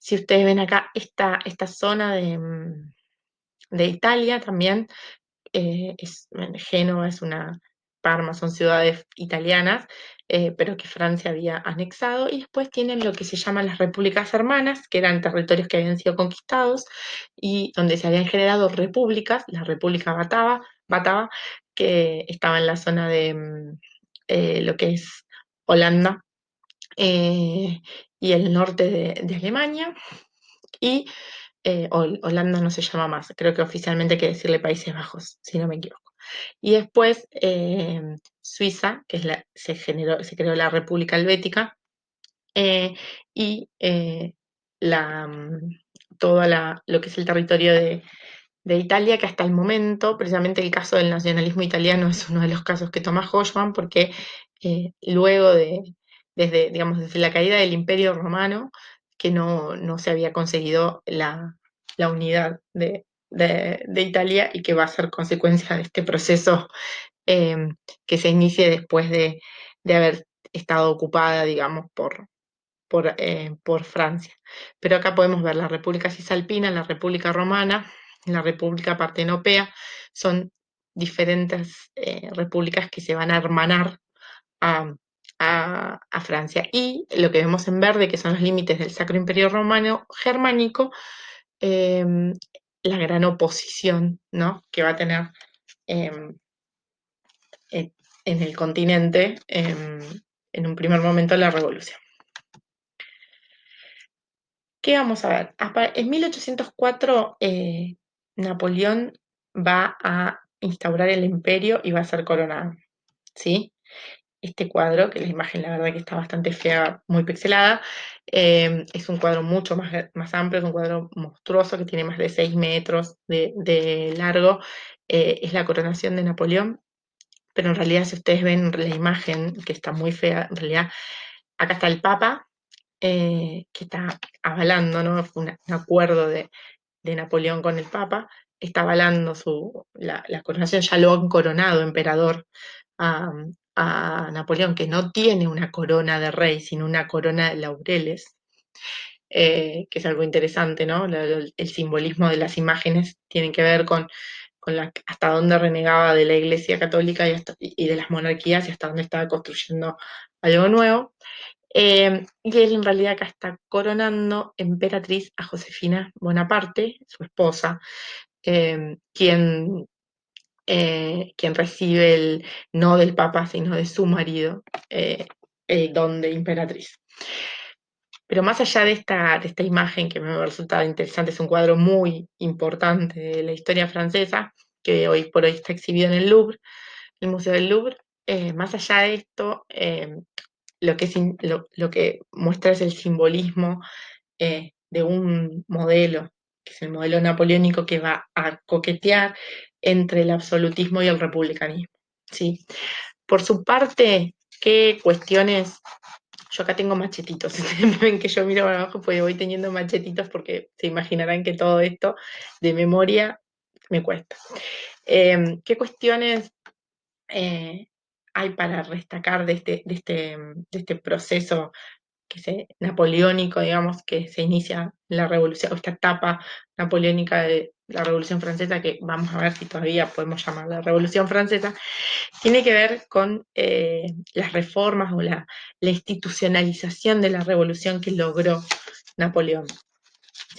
Si ustedes ven acá esta zona de Italia también, Génova es Parma son ciudades italianas, pero que Francia había anexado, y después tienen lo que se llaman las repúblicas hermanas, que eran territorios que habían sido conquistados y donde se habían generado repúblicas, la República Batava, que estaba en la zona de lo que es Holanda y el norte de Alemania, y Holanda no se llama más, creo que oficialmente hay que decirle Países Bajos, si no me equivoco. Y después Suiza, que se creó la República Helvética, eh, y la, mm, lo que es el territorio de Italia, que hasta el momento, precisamente el caso del nacionalismo italiano es uno de los casos que toma Hoffman, porque luego digamos, desde la caída del Imperio Romano, que no se había conseguido la unidad de Italia y que va a ser consecuencia de este proceso eh, que se inicie después de haber estado ocupada, digamos, por Francia. Pero acá podemos ver la República Cisalpina, la República Romana, la República Partenopea, son diferentes repúblicas que se van a hermanar a, a Francia. Y lo que vemos en verde, que son los límites del Sacro Imperio Romano Germánico, eh, la gran oposición, ¿no?, que va a tener eh, en el continente en un primer momento la revolución. ¿Qué vamos a ver? En 1804 Napoleón va a instaurar el imperio y va a ser coronado, ¿sí? Este cuadro, que la imagen la verdad que está bastante fea, muy pixelada, es un cuadro mucho más amplio, es un cuadro monstruoso que tiene más de 6 metros de largo, es la coronación de Napoleón, pero en realidad si ustedes ven la imagen, que está muy fea, en realidad acá está el Papa, que está avalando, ¿no? Fue un acuerdo de Napoleón con el Papa, está avalando la coronación, ya lo han coronado emperador a, a Napoleón, que no tiene una corona de rey, sino una corona de laureles, que es algo interesante, ¿no? El simbolismo de las imágenes tiene que ver con hasta dónde renegaba de la Iglesia Católica y de las monarquías y hasta dónde estaba construyendo algo nuevo. Y él en realidad acá está coronando emperatriz a Josefina Bonaparte, su esposa, quien recibe no del Papa, sino de su marido, el don de emperatriz. Pero más allá de esta imagen que me resulta interesante, es un cuadro muy importante de la historia francesa, que hoy por hoy está exhibido en el Louvre, el Museo del Louvre. Más allá de esto, lo que muestra es el simbolismo de un modelo, que es el modelo napoleónico que va a coquetear entre el absolutismo y el republicanismo, ¿sí? Por su parte, ¿qué cuestiones? Yo acá tengo machetitos, ven que yo miro para abajo, pues voy teniendo machetitos porque se imaginarán que todo esto de memoria me cuesta. ¿Qué cuestiones eh, hay para destacar de este proceso napoleónico, digamos, que se inicia la revolución, o esta etapa napoleónica de la Revolución Francesa, que vamos a ver si todavía podemos llamarla Revolución Francesa, tiene que ver con las reformas o la institucionalización de la revolución que logró Napoleón,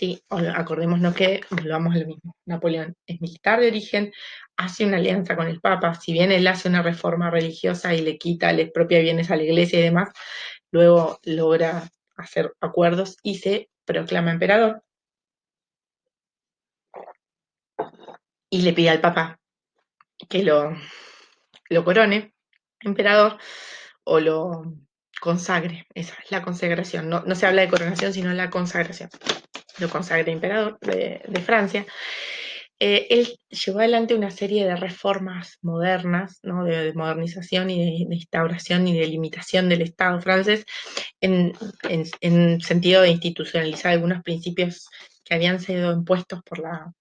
Sí, acordémonos que volvamos a lo mismo. Napoleón es militar de origen, hace una alianza con el Papa, si bien él hace una reforma religiosa y le quita, le expropia bienes a la iglesia y demás, luego logra hacer acuerdos y se proclama emperador y le pide al Papa que lo corone emperador o lo consagre. Esa es la consagración. No, no se habla de coronación, sino la consagración. Lo consagra emperador de Francia. Él llevó adelante una serie de reformas modernas, ¿no? De modernización y de instauración y de limitación del Estado francés en sentido de institucionalizar algunos principios que habían sido impuestos por la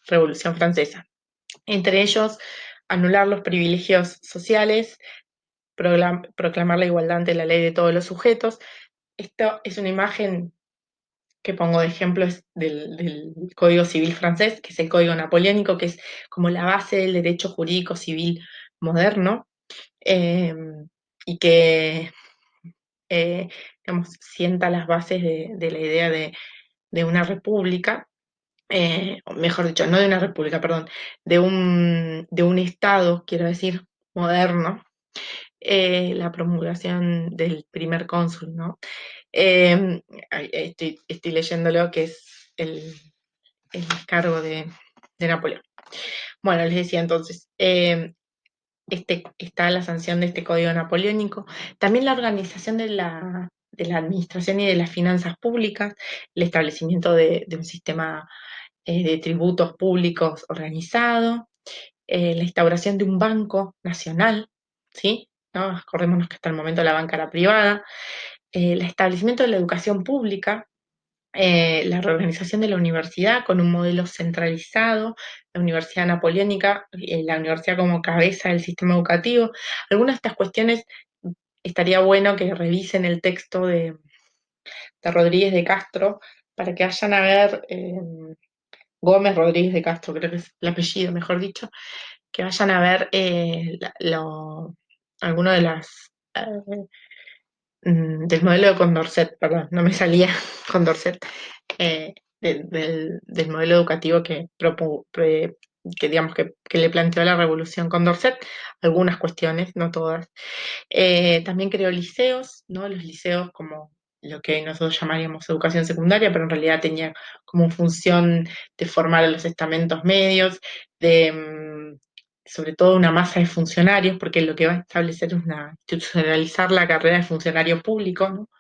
Revolución Francesa. Entre ellos, anular los privilegios sociales, proclamar la igualdad ante la ley de todos los sujetos. Esto es una imagen que pongo de ejemplo es del Código Civil francés, que es el Código Napoleónico, que es como la base del derecho jurídico civil moderno, eh, y que digamos, sienta las bases de la idea de una república, o mejor dicho, no de una república, perdón, de un Estado, quiero decir, moderno, la promulgación del primer cónsul, ¿no? Estoy leyéndolo, que es el cargo de Napoleón. Bueno, les decía entonces, está la sanción de este código napoleónico, también la organización de la administración y de las finanzas públicas, el establecimiento de un sistema de tributos públicos organizado, la instauración de un banco nacional, ¿sí? ¿No? Acordémonos que hasta el momento la banca era privada, el establecimiento de la educación pública, la reorganización de la universidad con un modelo centralizado, la Universidad Napoleónica, la universidad como cabeza del sistema educativo. Algunas de estas cuestiones estaría bueno que revisen el texto de Rodríguez de Castro para que vayan a ver, Gómez Rodríguez de Castro, creo que es el apellido, mejor dicho, que vayan a ver alguno de las del modelo de Condorcet, perdón, no me salía Condorcet, del modelo educativo que digamos que le planteó la Revolución Condorcet, algunas cuestiones, no todas. También creó liceos, ¿no? Los liceos como lo que nosotros llamaríamos educación secundaria, pero en realidad tenía como función de formar a los estamentos medios, sobre todo una masa de funcionarios, porque lo que va a establecer es institucionalizar la carrera de funcionario público, ¿no?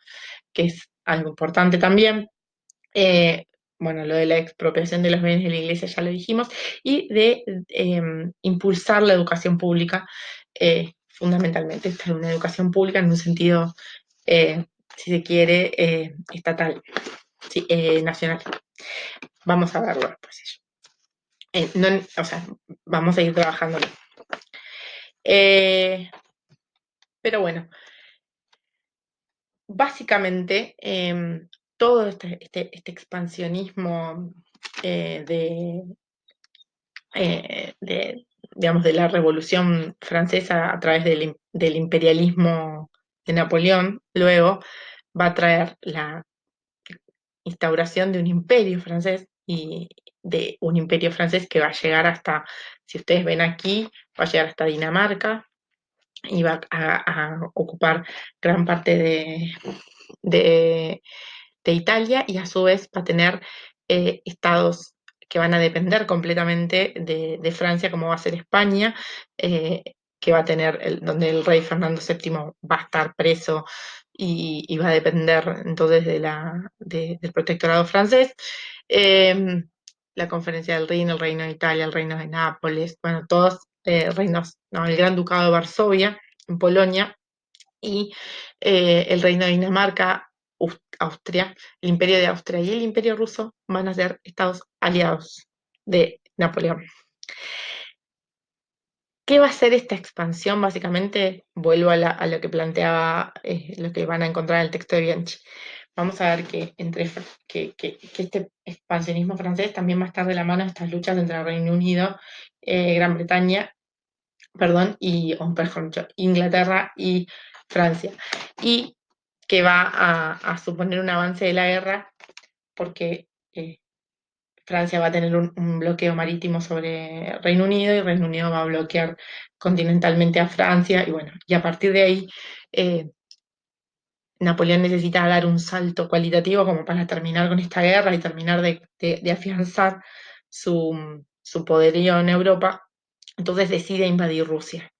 Que es algo importante también. Eh, bueno, lo de la expropiación de los bienes de la iglesia ya lo dijimos, y de impulsar la educación pública, fundamentalmente, esta es una educación pública en un sentido, si se quiere, estatal, sí, nacional. Vamos a verlo después. O sea, vamos a ir trabajándolo. Pero bueno, básicamente, todo este expansionismo eh, de, digamos, de la Revolución Francesa a través del imperialismo de Napoleón, luego va a traer la instauración de un imperio francés y de un imperio francés que va a llegar hasta, si ustedes ven aquí, va a llegar hasta Dinamarca y va a ocupar gran parte de, de Italia, y a su vez va a tener estados que van a depender completamente de Francia, como va a ser España, eh, que va a tener, donde el rey Fernando VII va a estar preso y va a depender entonces del protectorado francés. Eh, la Conferencia del Rin, el Reino de Italia, el Reino de Nápoles, bueno, todos reinos, no, el Gran Ducado de Varsovia en Polonia, y el Reino de Dinamarca, Austria, el Imperio de Austria y el Imperio ruso van a ser estados aliados de Napoleón. ¿Qué va a ser esta expansión? Básicamente, vuelvo a lo que planteaba, lo que van a encontrar en el texto de Bianchi. Vamos a ver que este expansionismo francés también va a estar de la mano de estas luchas entre el Reino Unido, Gran Bretaña, perdón, perdón, Inglaterra y Francia, y que va a suponer un avance de la guerra porque Francia va a tener un bloqueo marítimo sobre Reino Unido y Reino Unido va a bloquear continentalmente a Francia y bueno, y a partir de ahí eh, Napoleón necesita dar un salto cualitativo como para terminar con esta guerra y terminar de afianzar su poderío en Europa. Entonces decide invadir Rusia,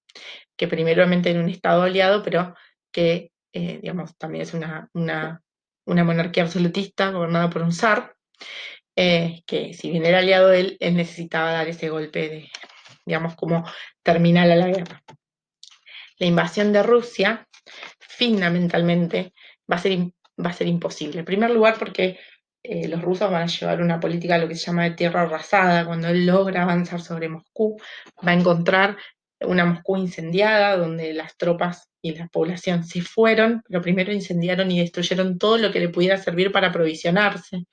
que primeramente en un estado aliado, pero que, digamos, también es una monarquía absolutista gobernada por un zar, que si bien era aliado de él, él necesitaba dar ese golpe de, digamos, como terminal a la guerra. La invasión de Rusia, fundamentalmente, va a ser, va a ser imposible. En primer lugar, porque los rusos van a llevar una política, lo que se llama de tierra arrasada. Cuando él logra avanzar sobre Moscú, va a encontrar una Moscú incendiada, donde las tropas y la población se fueron, pero primero incendiaron y destruyeron todo lo que le pudiera servir para aprovisionarse.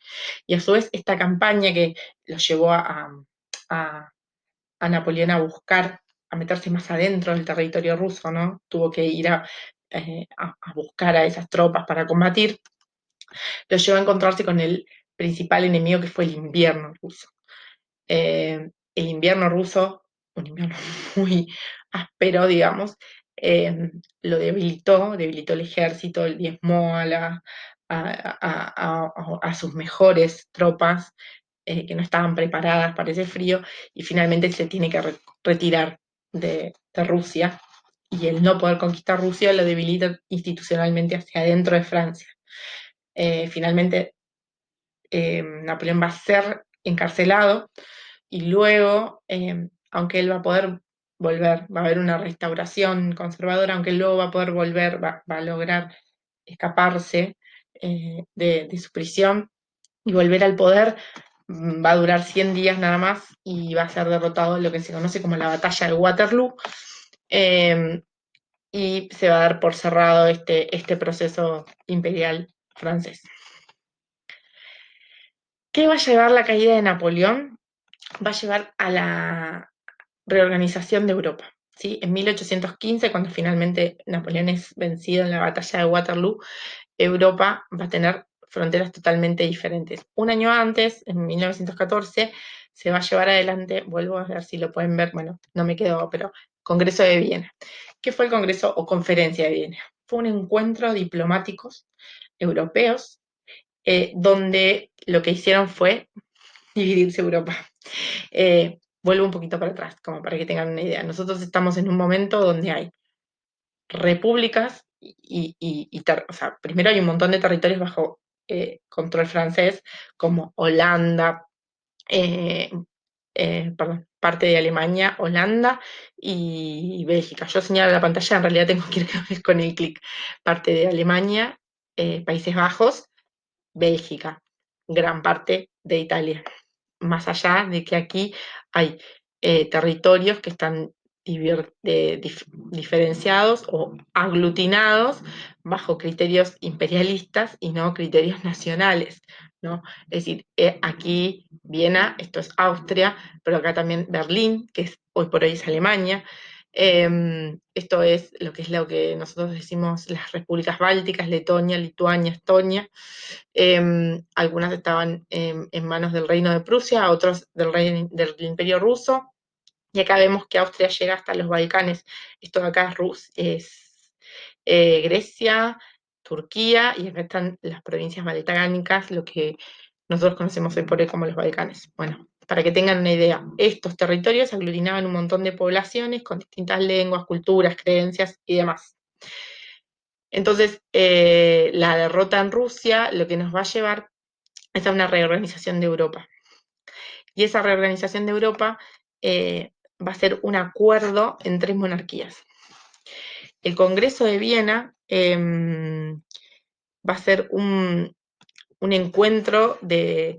Y a su vez, esta campaña que los llevó a, a Napoleón a buscar, a meterse más adentro del territorio ruso, ¿no? Tuvo que ir a buscar a esas tropas para combatir, lo llevó a encontrarse con el principal enemigo que fue el invierno ruso. El invierno ruso, un invierno muy áspero, digamos, lo debilitó el ejército, el diezmó a sus mejores tropas que no estaban preparadas para ese frío y finalmente se tiene que retirar de Rusia y el no poder conquistar Rusia lo debilita institucionalmente hacia adentro de Francia. Finalmente Napoleón va a ser encarcelado y luego, aunque él va a poder volver, va a haber una restauración conservadora, aunque él luego va a poder volver, va a lograr escaparse de su prisión y volver al poder, va a durar 100 días nada más y va a ser derrotado en lo que se conoce como la batalla de Waterloo. eh, y se va a dar por cerrado este proceso imperial francés. ¿Qué va a llevar la caída de Napoleón? Va a llevar a la reorganización de Europa. ¿Sí? En 1815, cuando finalmente Napoleón es vencido en la batalla de Waterloo, Europa va a tener fronteras totalmente diferentes. Un año antes, en 1914, se va a llevar adelante, vuelvo a ver si lo pueden ver, bueno, no me quedó, pero Congreso de Viena. ¿Qué fue el Congreso o Conferencia de Viena? Fue un encuentro de diplomáticos europeos donde lo que hicieron fue dividirse Europa. Vuelvo un poquito para atrás, como para que tengan una idea. Nosotros estamos en un momento donde hay repúblicas o sea, primero hay un montón de territorios bajo control francés, como Holanda, eh, perdón, parte de Alemania, Holanda y Bélgica. Yo señalo la pantalla, en realidad tengo que ir con el clic. Parte de Alemania, Países Bajos, Bélgica, gran parte de Italia. Más allá de que aquí hay territorios que están diferenciados o aglutinados bajo criterios imperialistas y no criterios nacionales, ¿no? Es decir, aquí Viena, esto es Austria, pero acá también Berlín, que es, hoy por hoy es Alemania. Esto es lo que nosotros decimos las repúblicas bálticas, Letonia, Lituania, Estonia. Algunas estaban en manos del Reino de Prusia, otros del Imperio Ruso, y acá vemos que Austria llega hasta los Balcanes. Esto de acá es Grecia, Turquía, y acá están las provincias balcánicas, lo que nosotros conocemos hoy por hoy como los Balcanes. Bueno, para que tengan una idea, estos territorios aglutinaban un montón de poblaciones con distintas lenguas, culturas, creencias y demás. Entonces, la derrota en Rusia lo que nos va a llevar es a una reorganización de Europa. Y esa reorganización de Europa va a ser un acuerdo en tres monarquías. El Congreso de Viena va a ser un encuentro de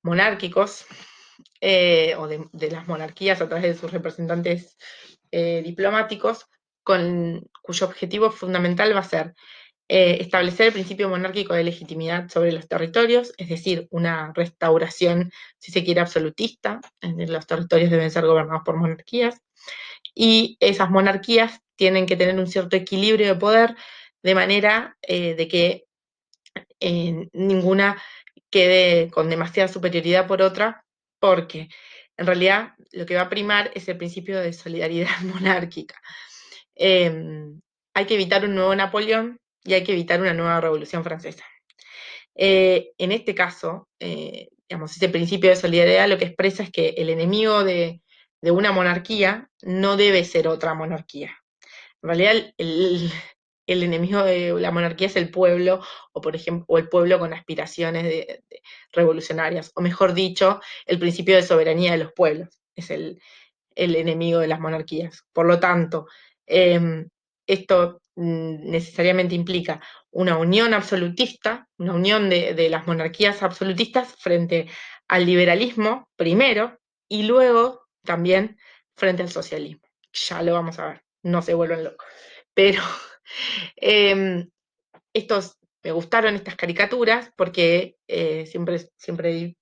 monárquicos o de las monarquías a través de sus representantes diplomáticos, cuyo objetivo fundamental va a ser establecer el principio monárquico de legitimidad sobre los territorios, es decir, una restauración, si se quiere, absolutista, los territorios deben ser gobernados por monarquías, y esas monarquías tienen que tener un cierto equilibrio de poder, de manera de que ninguna quede con demasiada superioridad por otra, porque en realidad lo que va a primar es el principio de solidaridad monárquica. Hay que evitar un nuevo Napoleón y hay que evitar una nueva Revolución Francesa. En este caso, digamos, ese principio de solidaridad lo que expresa es que el enemigo de una monarquía no debe ser otra monarquía. En realidad, el enemigo de la monarquía es el pueblo, o por ejemplo, o el pueblo con aspiraciones revolucionarias, o mejor dicho, el principio de soberanía de los pueblos. Es el enemigo de las monarquías. Por lo tanto, esto necesariamente implica una unión absolutista, una unión de las monarquías absolutistas frente al liberalismo primero y luego también frente al socialismo. Ya lo vamos a ver, no se vuelvan locos. Pero estos me gustaron estas caricaturas porque siempre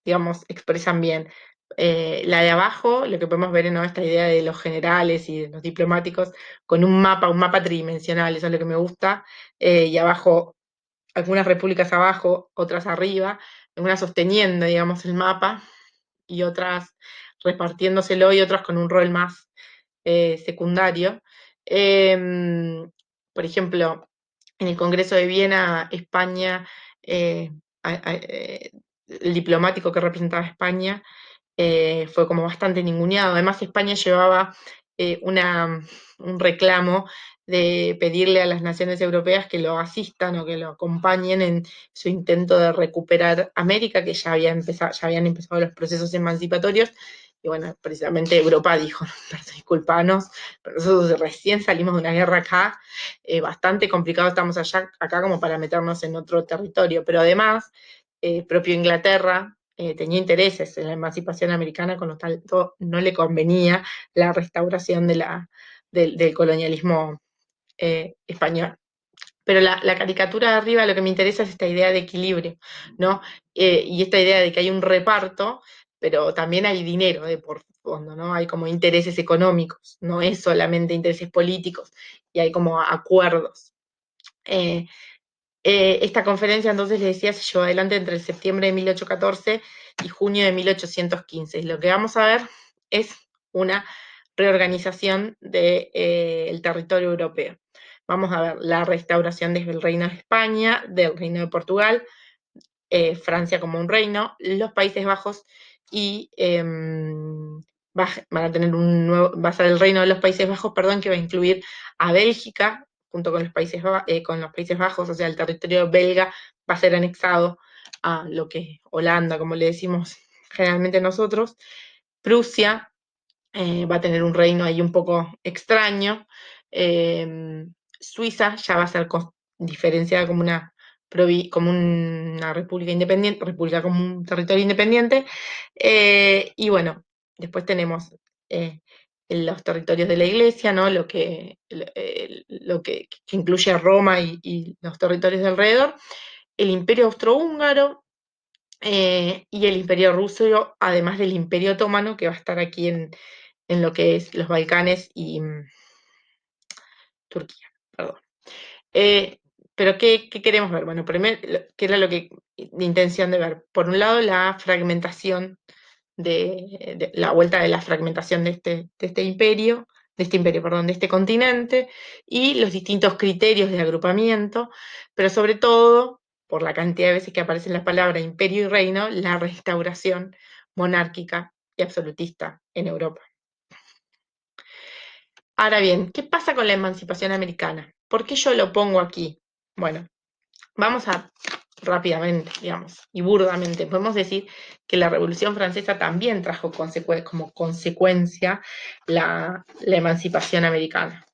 digamos, expresan bien. La de abajo, lo que podemos ver en, ¿no?, esta idea de los generales y de los diplomáticos, con un mapa tridimensional, eso es lo que me gusta, y abajo, algunas repúblicas abajo, otras arriba, algunas sosteniendo, digamos, el mapa, y otras repartiéndoselo, y otras con un rol más secundario. Por ejemplo, en el Congreso de Viena, España, eh, el diplomático que representaba a España fue como bastante ninguneado. Además, España llevaba un reclamo de pedirle a las naciones europeas que lo asistan o que lo acompañen en su intento de recuperar América, que ya habían empezado los procesos emancipatorios. Y bueno, precisamente Europa dijo, disculpanos, pero nosotros recién salimos de una guerra acá, bastante complicado estamos acá como para meternos en otro territorio. Pero además, propio Inglaterra tenía intereses en la emancipación americana, con lo tanto no le convenía la restauración del colonialismo español. Pero la caricatura de arriba lo que me interesa es esta idea de equilibrio, ¿no? Y esta idea de que hay un reparto, pero también hay dinero de por fondo, ¿no? Hay como intereses económicos, no es solamente intereses políticos, y hay como acuerdos. Eh, esta conferencia, entonces, les decía, se llevó adelante entre el septiembre de 1814 y junio de 1815. Y lo que vamos a ver es una reorganización del territorio europeo. Vamos a ver la restauración del Reino de España, del Reino de Portugal, Francia como un reino, los Países Bajos y van a tener va a ser el Reino de los Países Bajos, perdón, que va a incluir a Bélgica junto con con los Países Bajos, o sea, el territorio belga va a ser anexado a lo que es Holanda, como le decimos generalmente nosotros. Prusia va a tener un reino ahí un poco extraño. Eh, Suiza ya va a ser diferenciada como como una república independiente, república como un territorio independiente. Y bueno, después tenemos los territorios de la iglesia, ¿no? Que incluye a Roma y los territorios de alrededor, el imperio austrohúngaro, y el imperio ruso, además del imperio otomano, que va a estar aquí en lo que es los Balcanes y Turquía, perdón. Eh, pero ¿qué queremos ver? Bueno, primero, ¿qué era lo que de intención de ver? Por un lado, la fragmentación de la vuelta de la fragmentación de este continente, y los distintos criterios de agrupamiento, pero sobre todo, por la cantidad de veces que aparecen las palabras imperio y reino, la restauración monárquica y absolutista en Europa. Ahora bien, ¿qué pasa con la emancipación americana? ¿Por qué yo lo pongo aquí? Bueno, vamos a rápidamente, digamos, y burdamente, podemos decir que la Revolución Francesa también trajo como consecuencia la emancipación americana.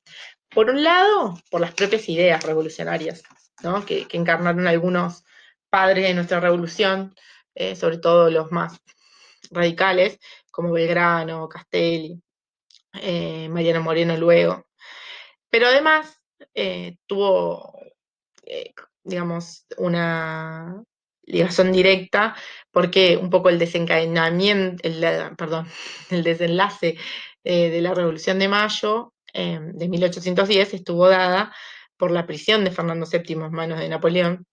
Por un lado, por las propias ideas revolucionarias, ¿no?, que encarnaron algunos padres de nuestra revolución, sobre todo los más radicales, como Belgrano, Castelli, Mariano Moreno luego. Pero además tuvo, eh, digamos, una ligación directa, porque un poco el desencadenamiento, perdón, el desenlace de la Revolución de Mayo de 1810 estuvo dada por la prisión de Fernando VII en manos de Napoleón,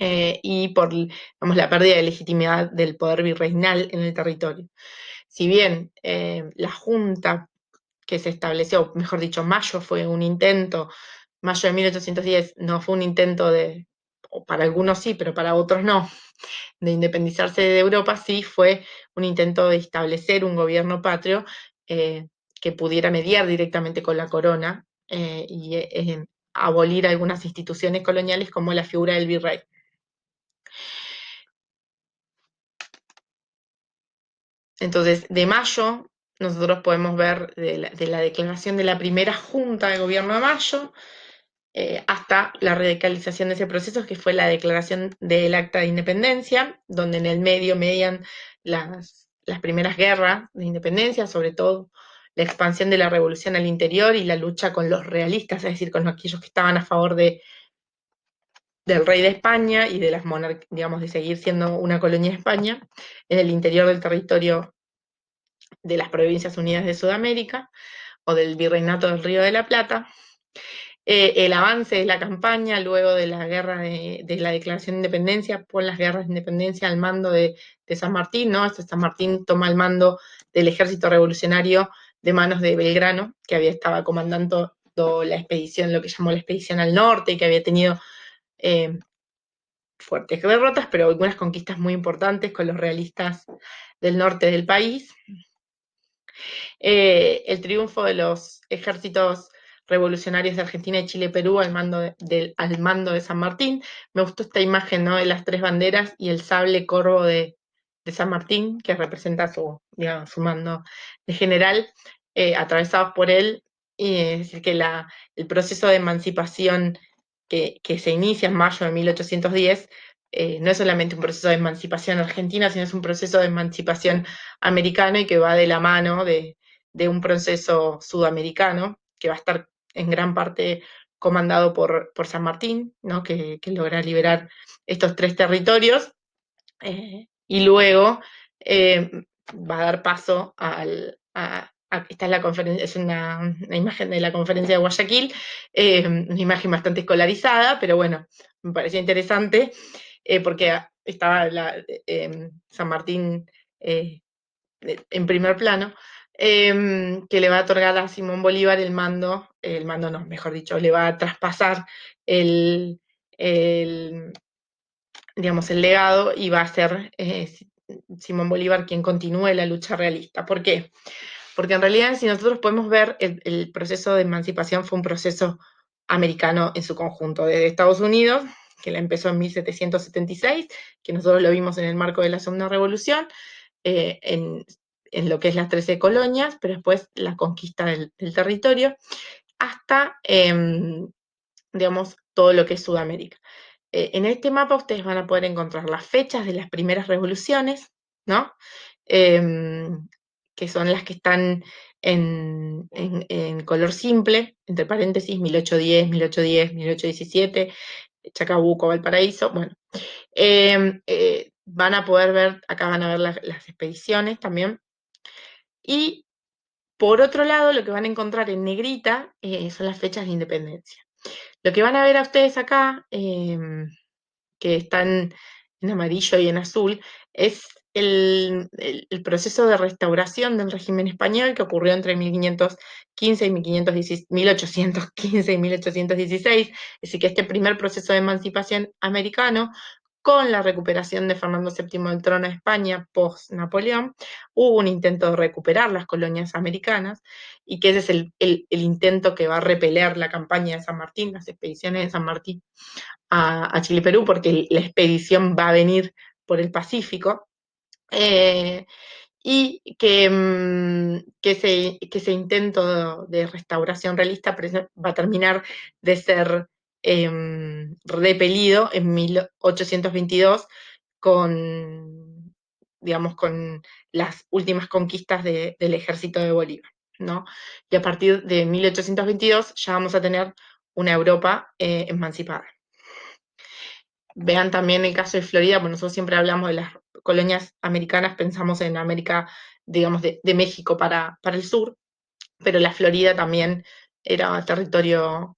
y por, digamos, la pérdida de legitimidad del poder virreinal en el territorio. Si bien la Junta que se estableció, mejor dicho, Mayo fue un intento, Mayo de 1810 no fue un intento de, o para algunos sí, pero para otros no, de independizarse de Europa, sí fue un intento de establecer un gobierno patrio eh, que pudiera mediar directamente con la corona y abolir algunas instituciones coloniales como la figura del virrey. Entonces, de Mayo, nosotros podemos ver de la declaración de la primera Junta de Gobierno de Mayo, hasta la radicalización de ese proceso, que fue la declaración del Acta de Independencia, donde en el medio median las primeras guerras de independencia, sobre todo la expansión de la revolución al interior y la lucha con los realistas, es decir, con aquellos que estaban a favor del rey de España y de las digamos, de seguir siendo una colonia de España en el interior del territorio de las Provincias Unidas de Sudamérica o del Virreinato del Río de la Plata. El avance de la campaña luego de la guerra de la declaración de independencia, por las guerras de independencia al mando de San Martín, ¿no? San Martín toma el mando del ejército revolucionario de manos de Belgrano, que estaba comandando la expedición, lo que llamó la expedición al norte, y que había tenido eh, fuertes derrotas, pero algunas conquistas muy importantes con los realistas del norte del país. El triunfo de los ejércitos revolucionarios de Argentina y Chile Perú al mando de San Martín. Me gustó esta imagen, ¿no? De las tres banderas y el sable corvo de San Martín, que representa digamos, su mando de general, atravesados por él. Y es decir, que el proceso de emancipación que se inicia en mayo de 1810 no es solamente un proceso de emancipación argentina, sino es un proceso de emancipación americano y que va de la mano de un proceso sudamericano que va a estar en gran parte comandado por San Martín, ¿no? Que logra liberar estos tres territorios y luego va a dar paso esta es la conferencia, es una imagen de la conferencia de Guayaquil, una imagen bastante escolarizada, pero bueno, me pareció interesante porque estaba San Martín en primer plano, que le va a otorgar a Simón Bolívar el mando no, mejor dicho, le va a traspasar el, el digamos, el legado y va a ser Simón Bolívar quien continúe la lucha realista. ¿Por qué? Porque en realidad, si nosotros podemos ver, el proceso de emancipación fue un proceso americano en su conjunto, desde Estados Unidos, que la empezó en 1776, que nosotros lo vimos en el marco de la Segunda Revolución, eh, en, en, lo que es las 13 colonias, pero después la conquista del territorio, hasta, digamos, todo lo que es Sudamérica. En este mapa ustedes van a poder encontrar las fechas de las primeras revoluciones, ¿no? Que son las que están en color simple, entre paréntesis, 1810, 1810, 1817, Chacabuco, Valparaíso, bueno. Van a poder ver, acá van a ver las expediciones también. Y por otro lado, lo que van a encontrar en negrita son las fechas de independencia. Lo que van a ver a ustedes acá, que están en amarillo y en azul, es el proceso de restauración del régimen español que ocurrió entre 1515 y 1815 y 1816. Es decir, que este primer proceso de emancipación americano, con la recuperación de Fernando VII del trono de España post-Napoleón, hubo un intento de recuperar las colonias americanas y que ese es el intento que va a repeler la campaña de San Martín, las expediciones de San Martín a Chile Perú, porque la expedición va a venir por el Pacífico. Y que ese intento de restauración realista va a terminar de ser repelido en 1822 con, digamos, con las últimas conquistas del ejército de Bolívar, ¿no? Y a partir de 1822 ya vamos a tener una Europa emancipada. Vean también el caso de Florida, porque nosotros siempre hablamos de las colonias americanas, pensamos en América, digamos, de México para el sur, pero la Florida también era territorio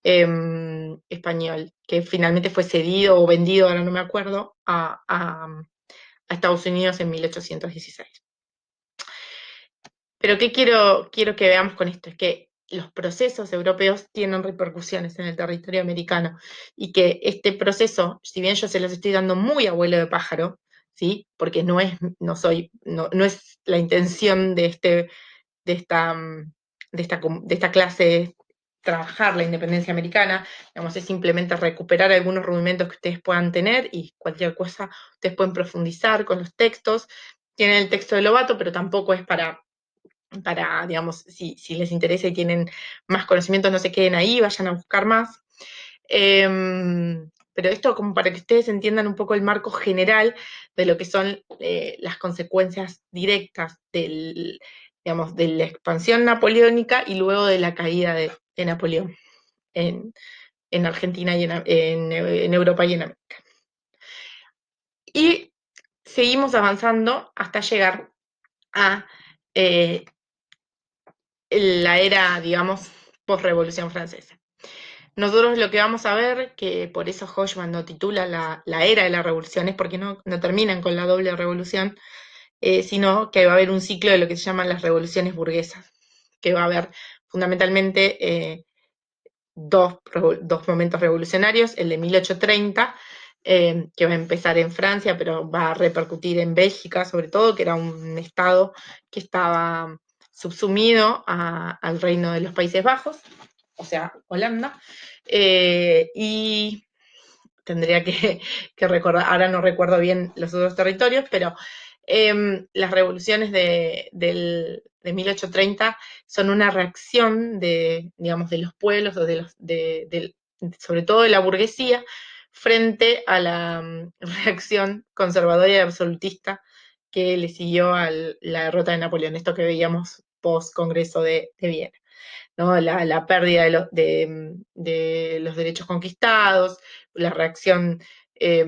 español, que finalmente fue cedido o vendido, ahora no me acuerdo, a Estados Unidos en 1816. Pero ¿qué quiero que veamos con esto? Es que los procesos europeos tienen repercusiones en el territorio americano y que este proceso, si bien yo se los estoy dando muy abuelo de pájaro, ¿sí? Porque no es la intención de esta clase trabajar la independencia americana, digamos, es simplemente recuperar algunos rudimentos que ustedes puedan tener y cualquier cosa ustedes pueden profundizar con los textos. Tienen el texto de Lobato, pero tampoco es digamos, si les interesa y tienen más conocimientos, no se queden ahí, vayan a buscar más. Pero esto como para que ustedes entiendan un poco el marco general de lo que son las consecuencias directas digamos, de la expansión napoleónica y luego de la caída de Napoleón en, en Argentina y en Europa y en América. Y seguimos avanzando hasta llegar a la era, digamos, post-revolución francesa. Nosotros lo que vamos a ver, que por eso Hodgman no titula la era de la revolución, es porque no terminan con la doble revolución, sino que va a haber un ciclo de lo que se llaman las revoluciones burguesas, que va a haber fundamentalmente dos momentos revolucionarios, el de 1830, que va a empezar en Francia, pero va a repercutir en Bélgica sobre todo, que era un estado que estaba subsumido al reino de los Países Bajos, o sea, Holanda, y tendría que recordar, ahora no recuerdo bien los otros territorios, pero las revoluciones de 1830 son una reacción digamos, de los pueblos, o sobre todo de la burguesía, frente a la reacción conservadora y absolutista que le siguió a la derrota de Napoleón, esto que veíamos post-Congreso de Viena. ¿No? La pérdida de los derechos conquistados, la reacción eh,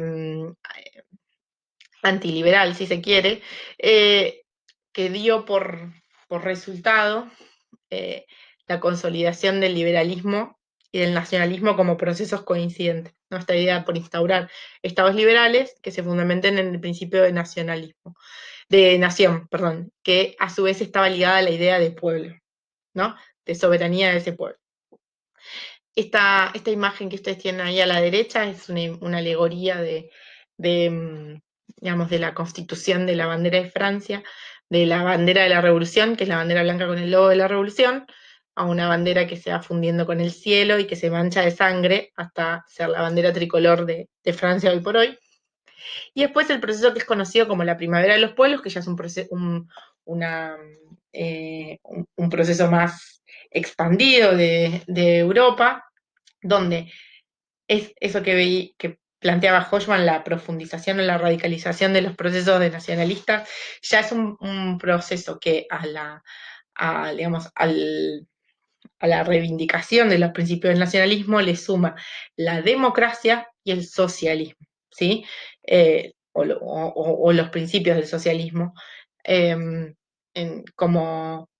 antiliberal, si se quiere, que dio por resultado eh, la consolidación del liberalismo y del nacionalismo como procesos coincidentes, ¿no? Esta idea por instaurar estados liberales que se fundamenten en el principio de nacionalismo, de nación, perdón, que a su vez estaba ligada a la idea de pueblo, ¿no? De soberanía de ese pueblo. Esta imagen que ustedes tienen ahí a la derecha es una alegoría digamos, de la constitución de la bandera de Francia, de la bandera de la revolución, que es la bandera blanca con el logo de la revolución, a una bandera que se va fundiendo con el cielo y que se mancha de sangre hasta ser la bandera tricolor de Francia hoy por hoy. Y después el proceso que es conocido como la primavera de los pueblos, que ya es un proceso más expandido de Europa, donde es eso que planteaba Hodgman, la profundización o la radicalización de los procesos de nacionalistas, ya es un proceso que digamos, a la reivindicación de los principios del nacionalismo le suma la democracia y el socialismo, ¿sí? O los principios del socialismo eh, como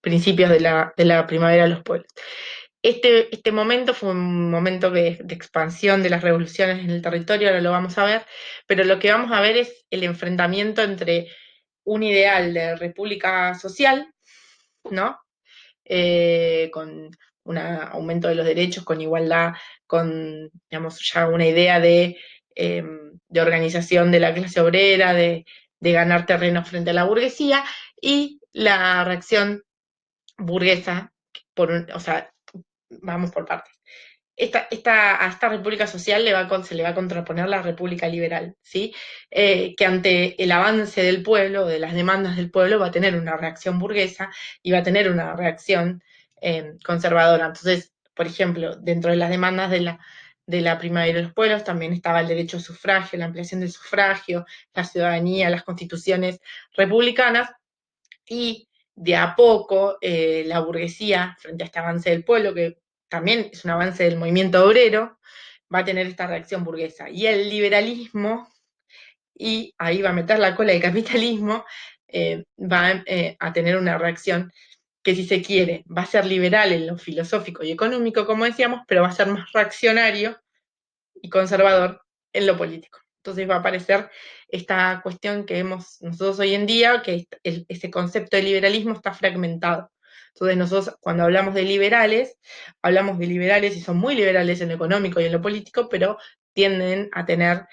principios de la primavera de los pueblos. Este momento fue un momento de expansión de las revoluciones en el territorio, ahora lo vamos a ver, pero lo que vamos a ver es el enfrentamiento entre un ideal de república social, ¿no? Con un aumento de los derechos, con igualdad, con, digamos, ya una idea de organización de la clase obrera, de ganar terreno frente a la burguesía, y la reacción burguesa, o sea, vamos por partes. A esta república social se le va a contraponer la república liberal, ¿sí? Que ante el avance del pueblo, de las demandas del pueblo, va a tener una reacción burguesa y va a tener una reacción conservadora. Entonces, por ejemplo, dentro de las demandas de la primavera de los pueblos también estaba el derecho al sufragio, la ampliación del sufragio, la ciudadanía, las constituciones republicanas, y de a poco la burguesía, frente a este avance del pueblo, que también es un avance del movimiento obrero, va a tener esta reacción burguesa. Y el liberalismo, y ahí va a meter la cola el capitalismo, va a tener una reacción que si se quiere, va a ser liberal en lo filosófico y económico, como decíamos, pero va a ser más reaccionario y conservador en lo político. Entonces va a aparecer esta cuestión que vemos nosotros hoy en día, que ese concepto de liberalismo está fragmentado. Entonces nosotros cuando hablamos de liberales y son muy liberales en lo económico y en lo político, pero tienden a tener,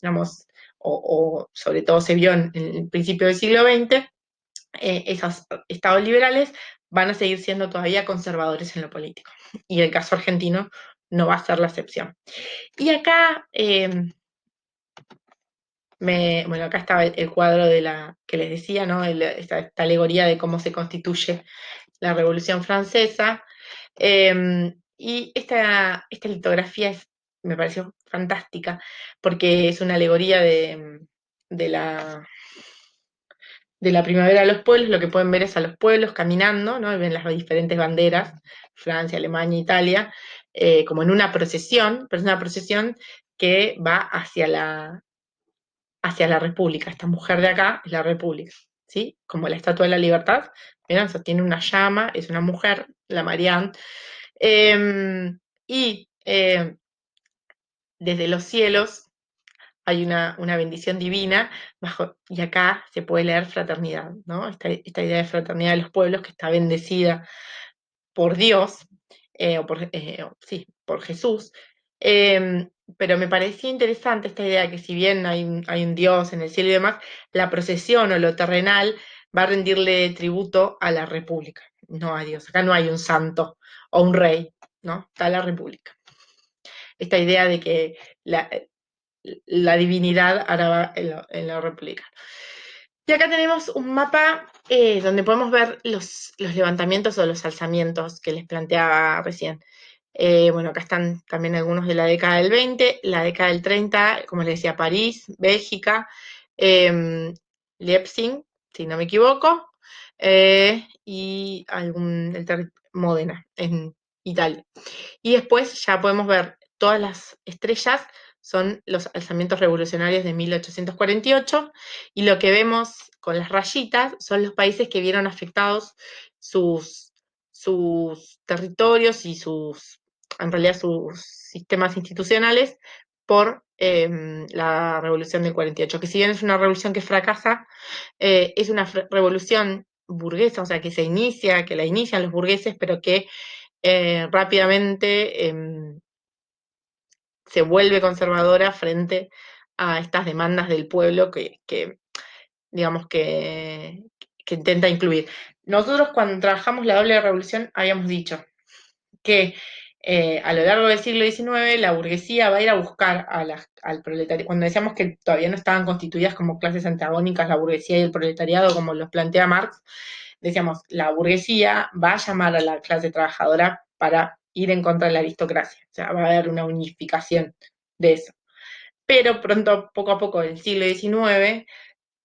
digamos, o sobre todo se vio en el principio del siglo XX, esos estados liberales van a seguir siendo todavía conservadores en lo político. Y el caso argentino no va a ser la excepción. Y acá, bueno, acá estaba el cuadro de la que les decía, ¿no? Esta alegoría de cómo se constituye la Revolución Francesa. Y esta litografía me pareció fantástica porque es una alegoría de la primavera de los pueblos. Lo que pueden ver es a los pueblos caminando, ¿no? Y ven las diferentes banderas, Francia, Alemania, Italia, como en una procesión, pero es una procesión que va hacia la República. Esta mujer de acá es la República, ¿sí? Como la Estatua de la Libertad, ¿vieron? Sostiene una llama, es una mujer, la Marianne. Y desde los cielos hay una bendición divina, y acá se puede leer fraternidad, ¿no? Esta idea de fraternidad de los pueblos que está bendecida por Dios, sí, por Jesús. Pero me parecía interesante esta idea de que si bien hay un Dios en el cielo y demás, la procesión o lo terrenal va a rendirle tributo a la República, no a Dios. Acá no hay un santo o un rey, ¿no? Está la República. Esta idea de que la divinidad ahora va en la República. Y acá tenemos un mapa donde podemos ver los levantamientos o los alzamientos que les planteaba recién. Bueno, acá están también algunos de la década del 20, la década del 30, como les decía, París, Bélgica, Leipzig, si no me equivoco, y Módena, en Italia. Y después ya podemos ver todas las estrellas, son los alzamientos revolucionarios de 1848, y lo que vemos con las rayitas son los países que vieron afectados sus territorios y en realidad sus sistemas institucionales por la revolución del 48, que si bien es una revolución que fracasa, es una revolución burguesa, o sea, que la inician los burgueses, pero que rápidamente se vuelve conservadora frente a estas demandas del pueblo digamos, que intenta incluir. Nosotros cuando trabajamos la doble revolución habíamos dicho que a lo largo del siglo XIX la burguesía va a ir a buscar al proletariado. Cuando decíamos que todavía no estaban constituidas como clases antagónicas la burguesía y el proletariado, como los plantea Marx, decíamos, la burguesía va a llamar a la clase trabajadora para ir en contra de la aristocracia. O sea, va a haber una unificación de eso. Pero pronto, poco a poco, en el siglo XIX,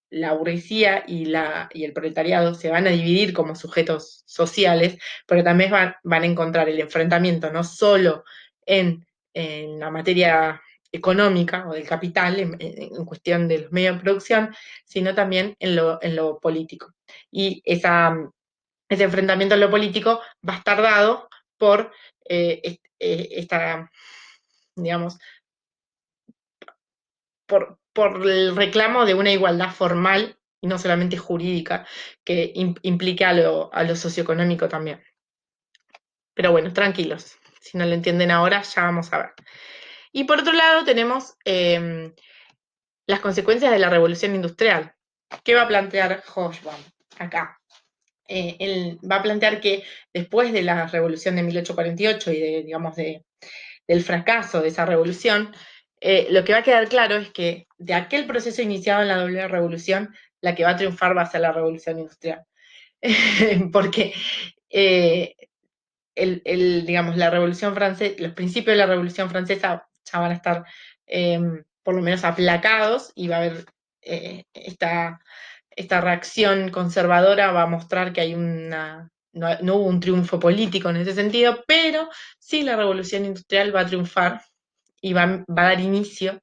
la burguesía y el proletariado se van a dividir como sujetos sociales, pero también van a encontrar el enfrentamiento no solo en la materia económica o del capital, en cuestión de los medios de producción, sino también en lo político. Y ese enfrentamiento en lo político va a estar dado por esta, digamos, por el reclamo de una igualdad formal y no solamente jurídica, que implique a lo socioeconómico también. Pero bueno, tranquilos, si no lo entienden ahora, ya vamos a ver. Y por otro lado tenemos las consecuencias de la revolución industrial. ¿Qué va a plantear Hobsbawm acá? Él va a plantear que después de la revolución de 1848 y digamos, del fracaso de esa revolución, lo que va a quedar claro es que de aquel proceso iniciado en la doble revolución, la que va a triunfar va a ser la revolución industrial. Porque eh, digamos, la revolución francesa, los principios de la revolución francesa ya van a estar por lo menos aplacados, y va a haber esta reacción conservadora va a mostrar que no hubo un triunfo político en ese sentido, pero sí la revolución industrial va a triunfar y va a dar inicio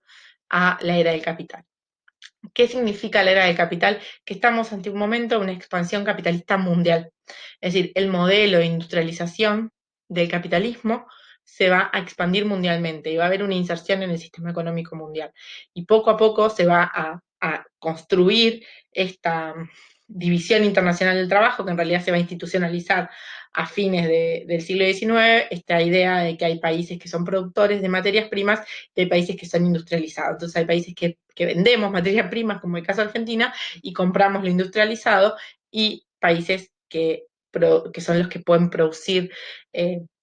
a la era del capital. ¿Qué significa la era del capital? Que estamos ante un momento de una expansión capitalista mundial. Es decir, el modelo de industrialización del capitalismo se va a expandir mundialmente y va a haber una inserción en el sistema económico mundial. Y poco a poco se va a construir esta división internacional del trabajo, que en realidad se va a institucionalizar a fines del siglo XIX, esta idea de que hay países que son productores de materias primas y hay países que son industrializados. Entonces hay países que vendemos materias primas, como el caso de Argentina, y compramos lo industrializado, y países que son los que pueden producir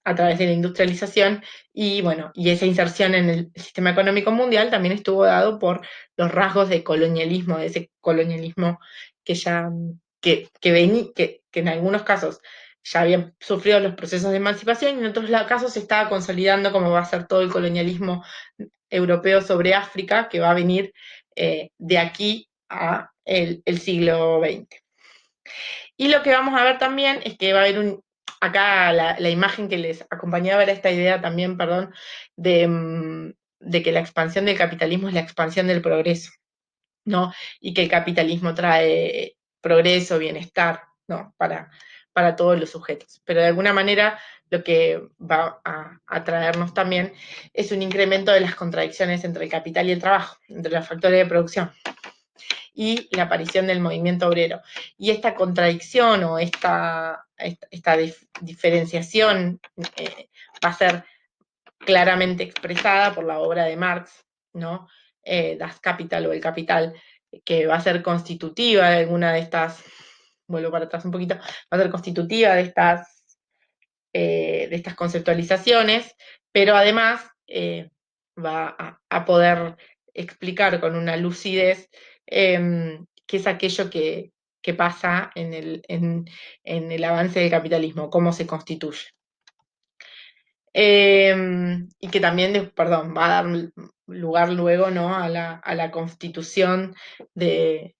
a través de la industrialización, y bueno, y esa inserción en el sistema económico mundial también estuvo dado por los rasgos de colonialismo, de ese colonialismo que ya, que en algunos casos ya habían sufrido los procesos de emancipación y en otros casos se estaba consolidando, como va a ser todo el colonialismo europeo sobre África, que va a venir de aquí a el siglo XX. Y lo que vamos a ver también es que va a haber acá la imagen que les acompañaba era esta idea también, perdón, de que la expansión del capitalismo es la expansión del progreso, ¿no? Y que el capitalismo trae progreso, bienestar, ¿no? Para todos los sujetos. Pero de alguna manera lo que va a traernos también es un incremento de las contradicciones entre el capital y el trabajo, entre los factores de producción y la aparición del movimiento obrero. Y esta contradicción o esta diferenciación va a ser claramente expresada por la obra de Marx, ¿no? Das Kapital o El Capital, que va a ser constitutiva de alguna de estas, vuelvo para atrás un poquito, va a ser constitutiva de estas conceptualizaciones, pero además va a poder explicar con una lucidez qué es aquello que pasa en el avance del capitalismo, cómo se constituye. Y que también, perdón, va a dar lugar luego, ¿no? a la constitución de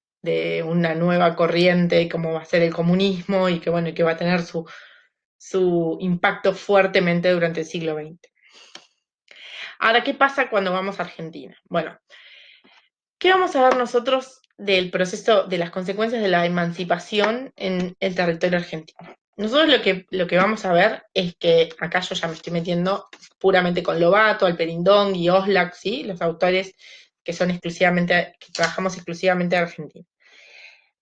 una nueva corriente, como va a ser el comunismo, y que, bueno, que va a tener su impacto fuertemente durante el siglo XX. Ahora, ¿qué pasa cuando vamos a Argentina? Bueno, ¿qué vamos a ver nosotros del proceso, de las consecuencias de la emancipación en el territorio argentino? Nosotros lo que vamos a ver es que, acá yo ya me estoy metiendo puramente con Lobato, Alperindón y Oslak, ¿sí? Los autores que son exclusivamente, que trabajamos exclusivamente en Argentina.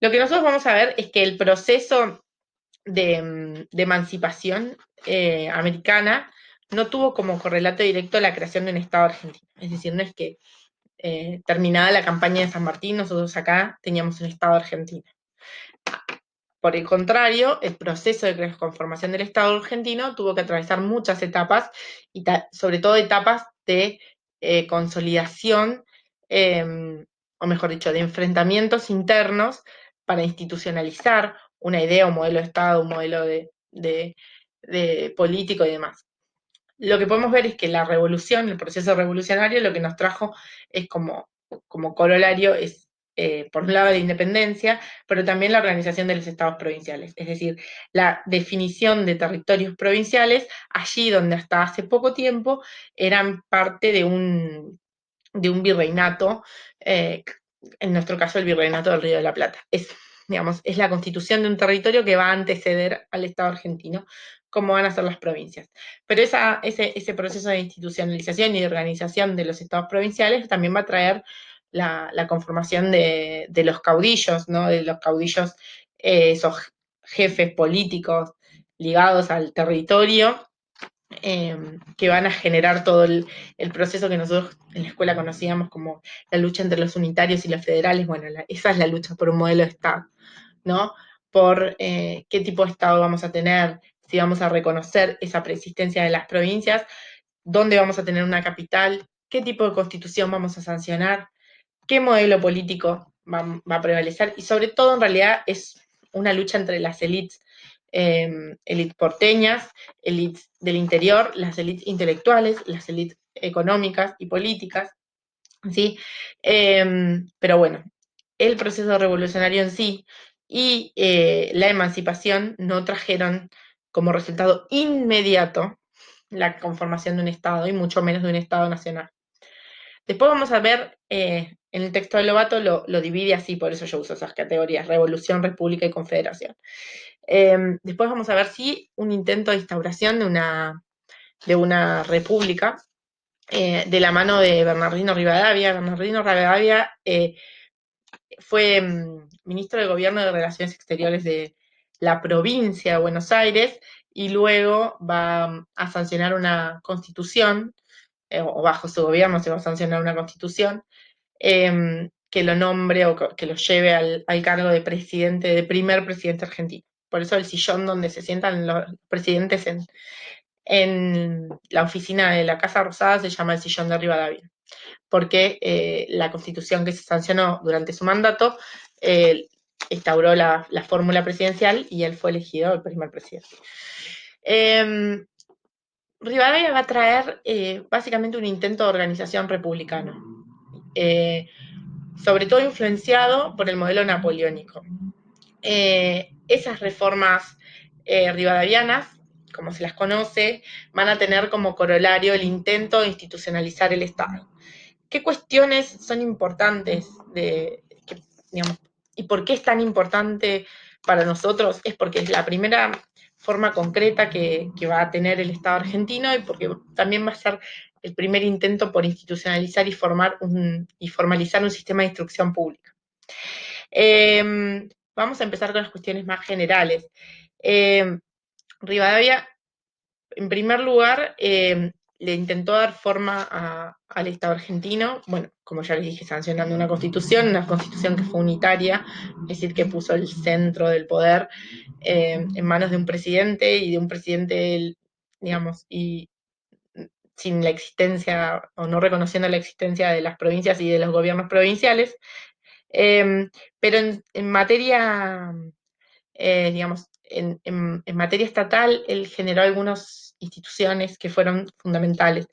Lo que nosotros vamos a ver es que el proceso de emancipación americana no tuvo como correlato directo la creación de un Estado argentino. Es decir, no es que terminada la campaña de San Martín, nosotros acá teníamos un Estado argentino. Por el contrario, el proceso de conformación del Estado argentino tuvo que atravesar muchas etapas, y sobre todo etapas de consolidación, o mejor dicho, de enfrentamientos internos para institucionalizar una idea, un modelo de Estado, un modelo de político y demás. Lo que podemos ver es que la revolución, el proceso revolucionario, lo que nos trajo es como corolario, es por un lado la independencia, pero también la organización de los estados provinciales, es decir, la definición de territorios provinciales allí donde hasta hace poco tiempo eran parte de un virreinato, en nuestro caso el virreinato del Río de la Plata. Digamos, es la constitución de un territorio que va a anteceder al Estado argentino, como van a ser las provincias. Pero ese proceso de institucionalización y de organización de los estados provinciales también va a traer la conformación de los caudillos, ¿no? De los caudillos, esos jefes políticos ligados al territorio, que van a generar todo el proceso que nosotros en la escuela conocíamos como la lucha entre los unitarios y los federales. Bueno, esa es la lucha por un modelo de Estado, ¿no? Por qué tipo de Estado vamos a tener, si vamos a reconocer esa preexistencia de las provincias, dónde vamos a tener una capital, qué tipo de constitución vamos a sancionar, qué modelo político va a prevalecer, y sobre todo en realidad es una lucha entre las élites, élites porteñas, élites del interior, las élites intelectuales, las élites económicas y políticas, ¿sí? Pero bueno, el proceso revolucionario en sí y la emancipación no trajeron como resultado inmediato la conformación de un Estado, y mucho menos de un Estado nacional. Después vamos a ver en el texto de Lobato lo divide así, por eso yo uso esas categorías, revolución, república y confederación. Después vamos a ver si un intento de instauración de una república de la mano de Bernardino Rivadavia. Bernardino Rivadavia fue ministro de Gobierno de Relaciones Exteriores de la provincia de Buenos Aires y luego va a sancionar una constitución, o bajo su gobierno se va a sancionar una constitución, que lo nombre o que lo lleve al cargo de presidente, de primer presidente argentino. Por eso el sillón donde se sientan los presidentes en la oficina de la Casa Rosada se llama el sillón de Rivadavia, porque la constitución que se sancionó durante su mandato instauró la fórmula presidencial y él fue elegido el primer presidente. Rivadavia va a traer básicamente un intento de organización republicano, sobre todo influenciado por el modelo napoleónico. Esas reformas rivadavianas, como se las conoce, van a tener como corolario el intento de institucionalizar el Estado. ¿Qué cuestiones son importantes digamos, y por qué es tan importante para nosotros? Es porque es la primera forma concreta que va a tener el Estado argentino y porque también va a ser el primer intento por institucionalizar y formalizar un sistema de instrucción pública. Vamos a empezar con las cuestiones más generales. Rivadavia, en primer lugar, le intentó dar forma al Estado argentino, bueno, como ya les dije, sancionando una constitución que fue unitaria, es decir, que puso el centro del poder en manos de un presidente y de un presidente, digamos, y sin la existencia o no reconociendo la existencia de las provincias y de los gobiernos provinciales. Pero en materia digamos, en materia estatal, él generó algunas instituciones que fueron fundamentales.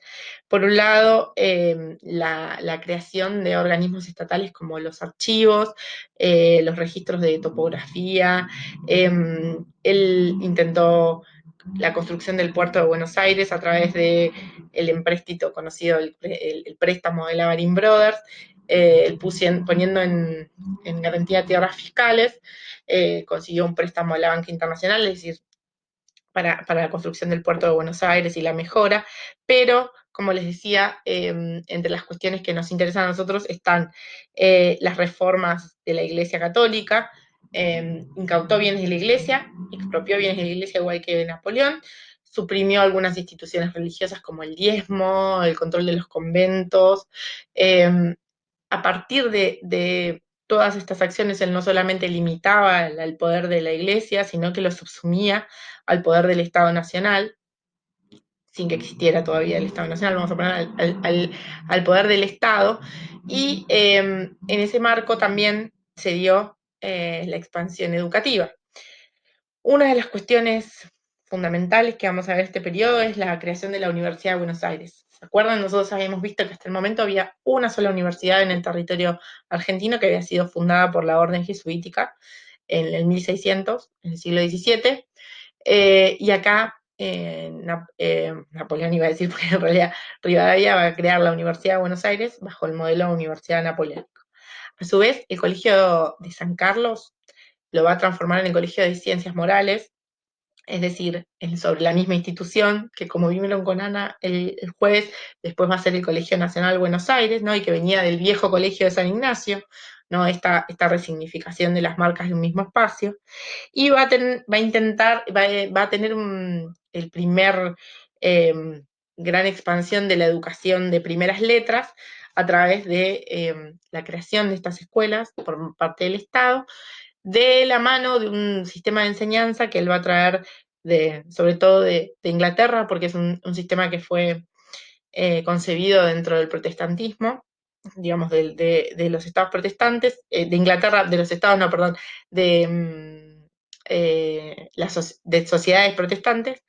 Por un lado, la creación de organismos estatales como los archivos, los registros de topografía. Él intentó la construcción del puerto de Buenos Aires a través de el empréstito conocido, el préstamo de la Baring Brothers, poniendo en garantía tierras fiscales, consiguió un préstamo de la banca internacional, es decir, para la construcción del puerto de Buenos Aires y la mejora, pero, como les decía, entre las cuestiones que nos interesan a nosotros están las reformas de la Iglesia Católica, incautó bienes de la Iglesia, expropió bienes de la Iglesia igual que Napoleón, suprimió algunas instituciones religiosas como el diezmo, el control de los conventos. A partir de todas estas acciones, él no solamente limitaba el poder de la Iglesia, sino que lo subsumía al poder del Estado Nacional, sin que existiera todavía el Estado Nacional, vamos a poner al poder del Estado, y en ese marco también se dio la expansión educativa. Una de las cuestiones fundamentales que vamos a ver en este periodo es la creación de la Universidad de Buenos Aires. ¿Se acuerdan? Nosotros habíamos visto que hasta el momento había una sola universidad en el territorio argentino que había sido fundada por la Orden Jesuítica en el 1600, en el siglo XVII, y acá Napoleón iba a decir, porque en realidad Rivadavia va a crear la Universidad de Buenos Aires bajo el modelo Universidad Napoleónico. A su vez, el Colegio de San Carlos lo va a transformar en el Colegio de Ciencias Morales, es decir, sobre la misma institución, que como vieron con Ana el jueves, después va a ser el Colegio Nacional Buenos Aires, ¿no? Y que venía del viejo Colegio de San Ignacio, ¿no? Esta resignificación de las marcas de un mismo espacio. Y va a tener el primer gran expansión de la educación de primeras letras a través de la creación de estas escuelas por parte del Estado, de la mano de un sistema de enseñanza que él va a traer sobre todo de Inglaterra, porque es un sistema que fue concebido dentro del protestantismo, digamos, de los estados protestantes, de Inglaterra, de los estados, no, perdón, de sociedades protestantes.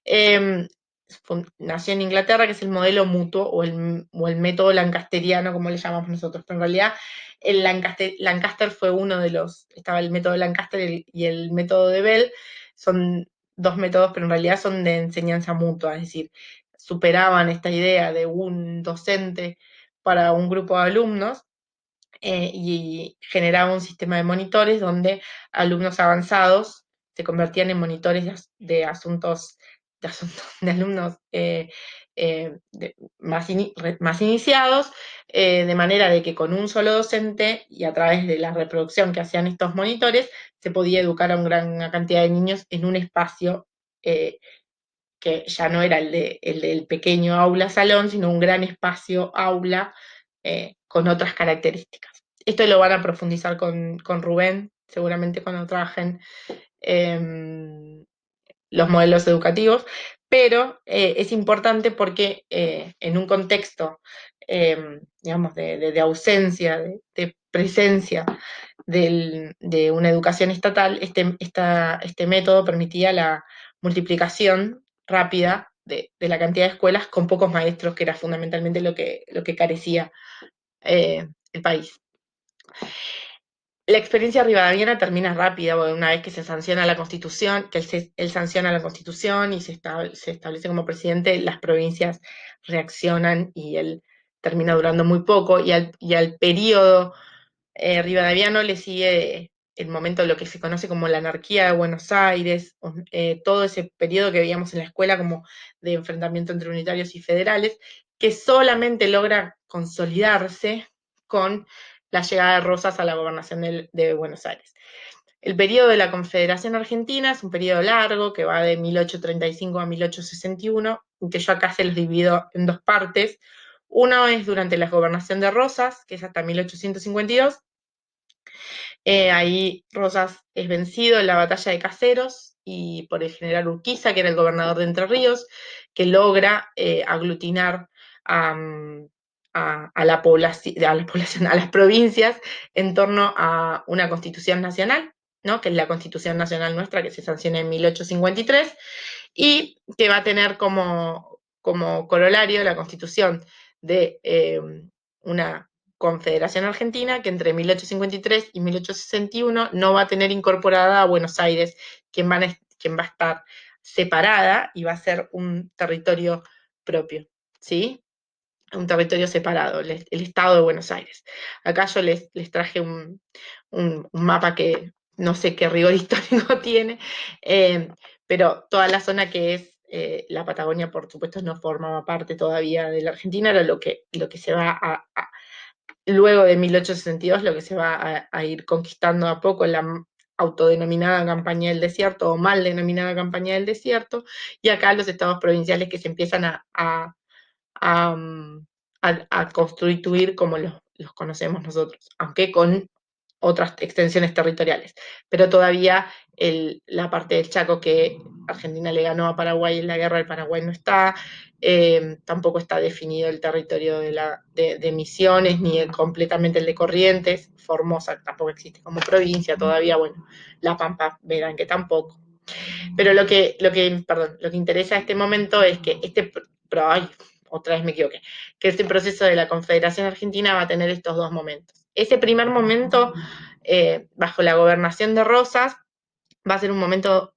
Eh, Nació en Inglaterra, que es el modelo mutuo o el método lancasteriano, como le llamamos nosotros, pero en realidad el Lancaster fue uno de estaba el método Lancaster y el método de Bell, son dos métodos, pero en realidad son de enseñanza mutua, es decir, superaban esta idea de un docente para un grupo de alumnos y generaba un sistema de monitores donde alumnos avanzados se convertían en monitores de asuntos, de alumnos más iniciados, de manera de que con un solo docente y a través de la reproducción que hacían estos monitores, se podía educar a una gran cantidad de niños en un espacio que ya no era el del pequeño aula-salón, sino un gran espacio aula con otras características. Esto lo van a profundizar con Rubén, seguramente cuando trabajen los modelos educativos, pero es importante porque en un contexto, digamos, de ausencia, de presencia de una educación estatal, este método permitía la multiplicación rápida de la cantidad de escuelas con pocos maestros, que era fundamentalmente lo que carecía el país. La experiencia rivadaviana termina rápida, porque una vez que se sanciona la Constitución, que él sanciona la Constitución y se establece como presidente, las provincias reaccionan y él termina durando muy poco, y al periodo rivadaviano le sigue el momento de lo que se conoce como la anarquía de Buenos Aires, todo ese periodo que veíamos en la escuela como de enfrentamiento entre unitarios y federales, que solamente logra consolidarse con la llegada de Rosas a la gobernación de Buenos Aires. El periodo de la Confederación Argentina es un periodo largo que va de 1835 a 1861, que yo acá se los divido en dos partes. Uno es durante la gobernación de Rosas, que es hasta 1852. Ahí Rosas es vencido en la batalla de Caseros y por el general Urquiza, que era el gobernador de Entre Ríos, que logra aglutinar a, a la población, a las provincias en torno a una constitución nacional, ¿no? Que es la Constitución Nacional nuestra, que se sanciona en 1853, y que va a tener como corolario la constitución de una Confederación Argentina, que entre 1853 y 1861 no va a tener incorporada a Buenos Aires, quien va a estar separada y va a ser un territorio propio, ¿sí? Un territorio separado, el Estado de Buenos Aires. Acá yo les traje un mapa que no sé qué rigor histórico tiene, pero toda la zona que es la Patagonia, por supuesto, no formaba parte todavía de la Argentina, era lo que se va luego de 1862, lo que se va a ir conquistando a poco en la autodenominada campaña del desierto o mal denominada campaña del desierto, y acá los estados provinciales que se empiezan a, a constituir como los conocemos nosotros, aunque con otras extensiones territoriales. Pero todavía la parte del Chaco que Argentina le ganó a Paraguay en la guerra del Paraguay no está, tampoco está definido el territorio de Misiones, ni completamente el de Corrientes, Formosa tampoco existe como provincia todavía, bueno, La Pampa verán que tampoco. Pero lo que interesa en este momento es que ay, otra vez me equivoqué, que este proceso de la Confederación Argentina va a tener estos dos momentos. Ese primer momento, bajo la gobernación de Rosas, va a ser un momento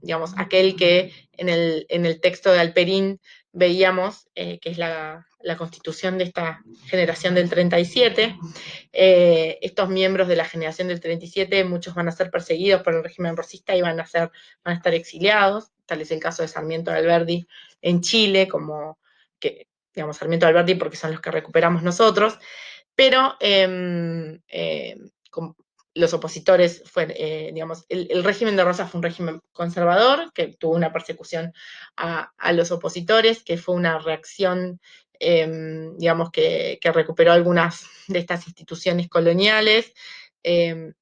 digamos, aquel que en el texto de Alperín veíamos, que es la constitución de esta generación del 37. Estos miembros de la generación del 37, muchos van a ser perseguidos por el régimen rosista y van a estar exiliados. Tal es el caso de Sarmiento de Alberdi en Chile, como que, digamos, Sarmiento de Alberdi porque son los que recuperamos nosotros, pero los opositores digamos, el régimen de Rosas fue un régimen conservador, que tuvo una persecución a los opositores, que fue una reacción, digamos, que recuperó algunas de estas instituciones coloniales,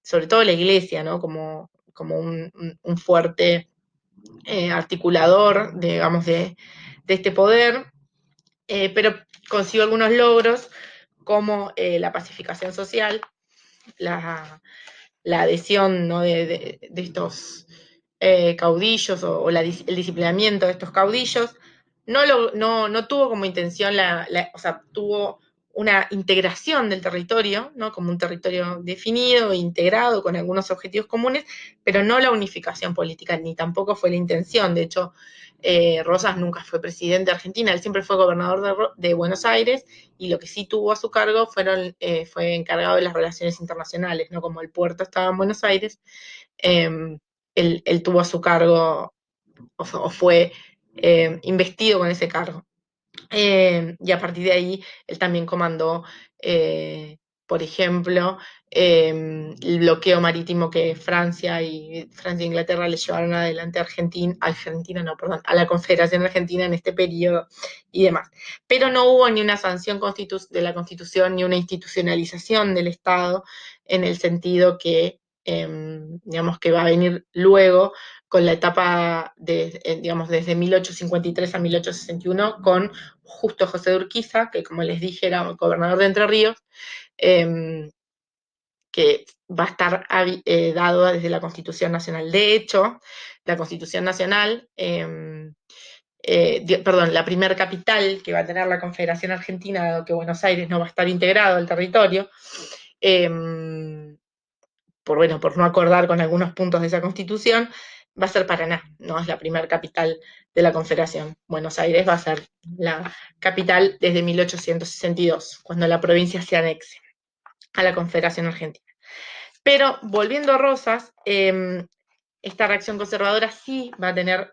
sobre todo la iglesia, ¿no? Como un fuerte articulador, digamos, de este poder, pero consiguió algunos logros como la pacificación social, la adhesión, ¿no? de estos caudillos o el disciplinamiento de estos caudillos. No tuvo como intención, o sea, tuvo una integración del territorio, ¿no? Como un territorio definido, integrado, con algunos objetivos comunes, pero no la unificación política, ni tampoco fue la intención. De hecho, Rosas nunca fue presidente de Argentina, él siempre fue gobernador de Buenos Aires, y lo que sí tuvo a su cargo fue encargado de las relaciones internacionales, ¿no? Como el puerto estaba en Buenos Aires, él tuvo a su cargo o fue investido con ese cargo. Y a partir de ahí, él también comandó, por ejemplo, el bloqueo marítimo que Francia e Inglaterra le llevaron adelante a Argentina, no, perdón, a la Confederación Argentina en este periodo y demás. Pero no hubo ni una sanción de la Constitución ni una institucionalización del Estado en el sentido que, digamos, que va a venir luego con la etapa digamos, desde 1853 a 1861 con Justo José de Urquiza, que como les dije era gobernador de Entre Ríos, que va a estar dado desde la Constitución Nacional. De hecho, la Constitución Nacional, perdón, la primer capital que va a tener la Confederación Argentina, dado que Buenos Aires no va a estar integrado al territorio, por no acordar con algunos puntos de esa Constitución, va a ser Paraná, no es la primera capital de la Confederación. Buenos Aires va a ser la capital desde 1862, cuando la provincia se anexe a la Confederación Argentina. Pero volviendo a Rosas, esta reacción conservadora sí va a tener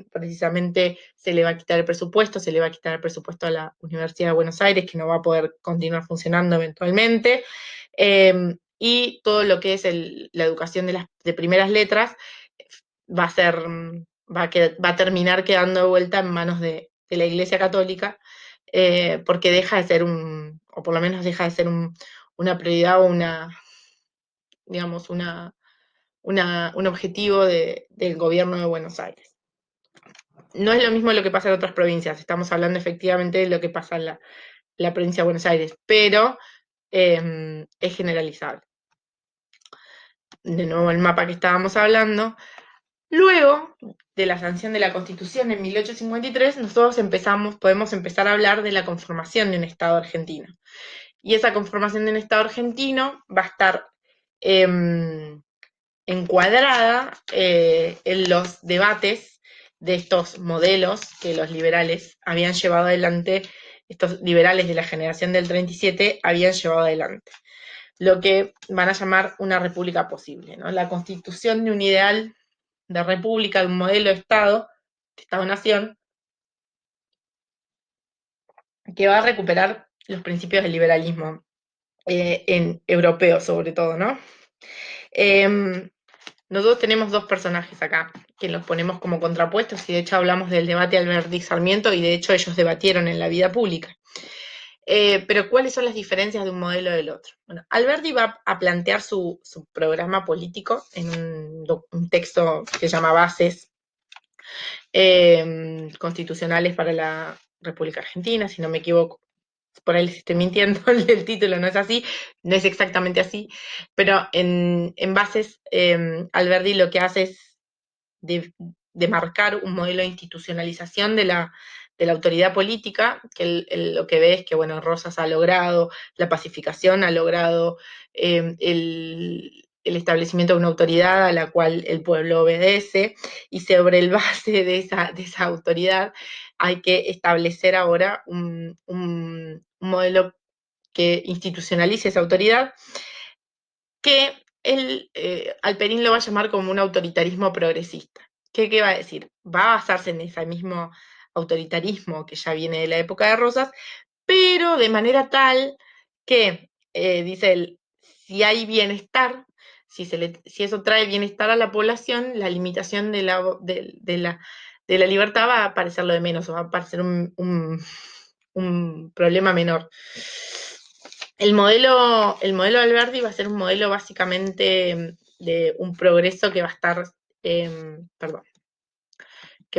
precisamente se le va a quitar el presupuesto, a la Universidad de Buenos Aires, que no va a poder continuar funcionando eventualmente, y todo lo que es la educación de primeras letras va a terminar quedando de vuelta en manos de la Iglesia Católica, porque deja de ser o por lo menos deja de ser una prioridad o digamos, un objetivo del gobierno de Buenos Aires. No es lo mismo lo que pasa en otras provincias, estamos hablando efectivamente de lo que pasa en la provincia de Buenos Aires, pero es generalizable. De nuevo el mapa que estábamos hablando. Luego de la sanción de la Constitución en 1853, nosotros podemos empezar a hablar de la conformación de un Estado argentino. Y esa conformación de un Estado argentino va a estar encuadrada en los debates de estos modelos que los liberales habían llevado adelante, estos liberales de la generación del 37 habían llevado adelante, lo que van a llamar una república posible, ¿no? La constitución de un ideal de república, de un modelo de Estado-nación, que va a recuperar los principios del liberalismo en europeo sobre todo, ¿no? Nosotros tenemos dos personajes acá, que los ponemos como contrapuestos, y de hecho hablamos del debate Alberti y Sarmiento, y de hecho ellos debatieron en la vida pública. Pero ¿cuáles son las diferencias de un modelo del otro? Bueno, Alberti va a plantear su programa político en un texto que se llama Bases Constitucionales para la República Argentina, si no me equivoco. Por ahí les estoy mintiendo, el título no es así, no es exactamente así, pero en Bases, Alberti lo que hace es de marcar un modelo de institucionalización de la autoridad política, que lo que ve es que, bueno, Rosas ha logrado la pacificación, ha logrado el establecimiento de una autoridad a la cual el pueblo obedece, y sobre el base de esa autoridad hay que establecer ahora un modelo que institucionalice esa autoridad, que Alperín lo va a llamar como un autoritarismo progresista. ¿Qué va a decir? Va a basarse en ese mismo autoritarismo que ya viene de la época de Rosas, pero de manera tal que, dice él, si hay bienestar, si eso trae bienestar a la población, la limitación de la libertad va a parecer lo de menos, o va a parecer un problema menor. El modelo de Alberti va a ser un modelo básicamente de un progreso que va a estar, que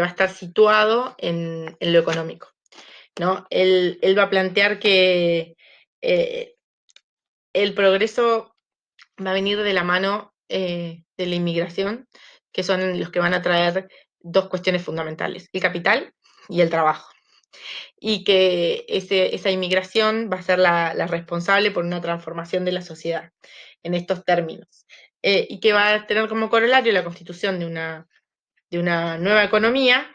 va a estar situado en lo económico, ¿no? Él va a plantear que el progreso va a venir de la mano de la inmigración, que son los que van a traer dos cuestiones fundamentales: el capital y el trabajo. Y que esa inmigración va a ser la responsable por una transformación de la sociedad en estos términos. y que va a tener como corolario la constitución de una nueva economía,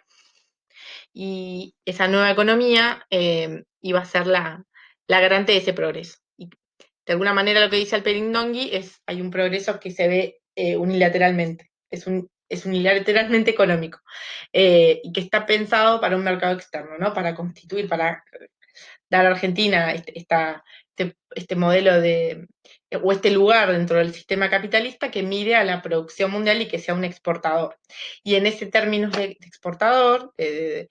y esa nueva economía iba a ser la garante de ese progreso. Y de alguna manera lo que dice Alperin Dongui es, hay un progreso que se ve unilateralmente, es unilateralmente económico, y que está pensado para un mercado externo, ¿no? Para constituir, para dar a Argentina este modelo o este lugar dentro del sistema capitalista que mire a la producción mundial y que sea un exportador. Y en ese término de exportador, de,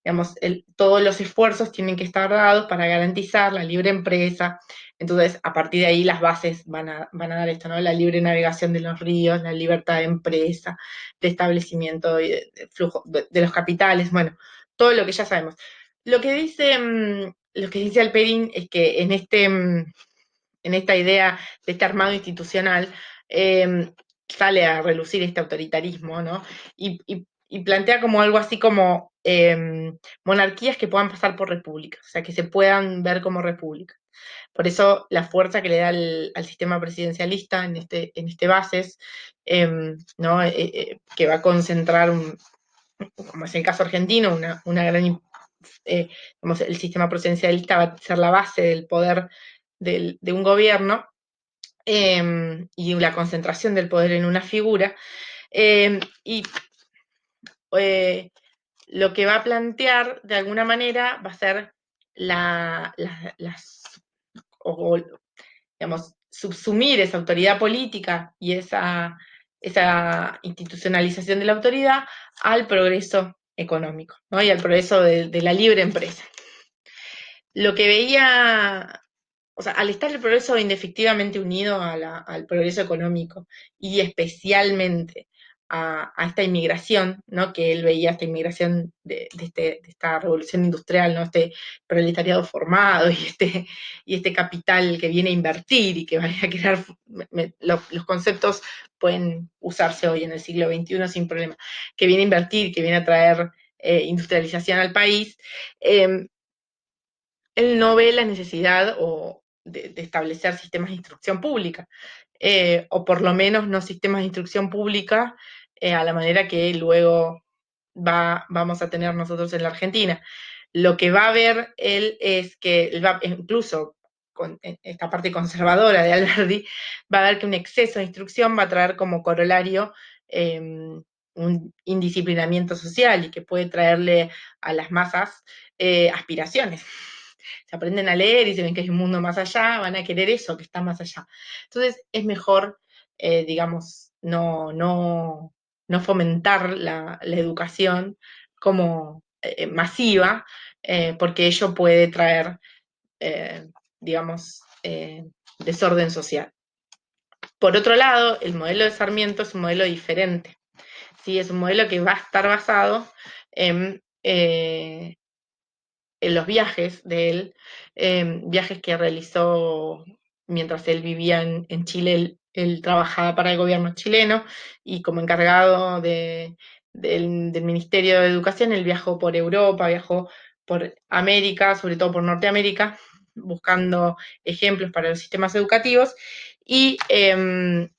digamos, todos los esfuerzos tienen que estar dados para garantizar la libre empresa. Entonces, a partir de ahí las bases van a dar esto, ¿no? La libre navegación de los ríos, la libertad de empresa, de establecimiento y de flujo de los capitales, bueno, todo lo que ya sabemos. Lo que dice Alperín es que en esta idea de este armado institucional sale a relucir este autoritarismo, ¿no? Y plantea como algo así como monarquías que puedan pasar por repúblicas, o sea, que se puedan ver como repúblicas. Por eso la fuerza que le da al sistema presidencialista en este bases, ¿no? Que va a concentrar, como es el caso argentino, una gran digamos, el sistema presidencialista va a ser la base del poder de un gobierno, y la concentración del poder en una figura. Y lo que va a plantear, de alguna manera, va a ser o, digamos, subsumir esa autoridad política y esa institucionalización de la autoridad al progreso económico, ¿no? Y al progreso de la libre empresa. Lo que veía, o sea, al estar el progreso indefectivamente unido al progreso económico y especialmente a esta inmigración, ¿no? Que él veía esta inmigración de esta revolución industrial, ¿no? Este proletariado formado y este capital que viene a invertir y que va a crear, los conceptos pueden usarse hoy en el siglo XXI sin problema, que viene a invertir, que viene a traer industrialización al país. Él no ve la necesidad de establecer sistemas de instrucción pública, o por lo menos no sistemas de instrucción pública a la manera que luego vamos a tener nosotros en la Argentina. Lo que va a ver él es que él va, incluso con esta parte conservadora de Alberdi, va a ver que un exceso de instrucción va a traer como corolario un indisciplinamiento social y que puede traerle a las masas aspiraciones. Se aprenden a leer y se ven que hay un mundo más allá, van a querer eso que está más allá. Entonces es mejor, digamos, no fomentar la educación como masiva, porque ello puede traer, digamos, desorden social. Por otro lado, el modelo de Sarmiento es un modelo diferente, ¿sí? Es un modelo que va a estar basado en los viajes de él, viajes que realizó mientras él vivía en Chile. Él trabajaba para el gobierno chileno y como encargado del Ministerio de Educación, él viajó por Europa, viajó por América, sobre todo por Norteamérica, buscando ejemplos para los sistemas educativos, y él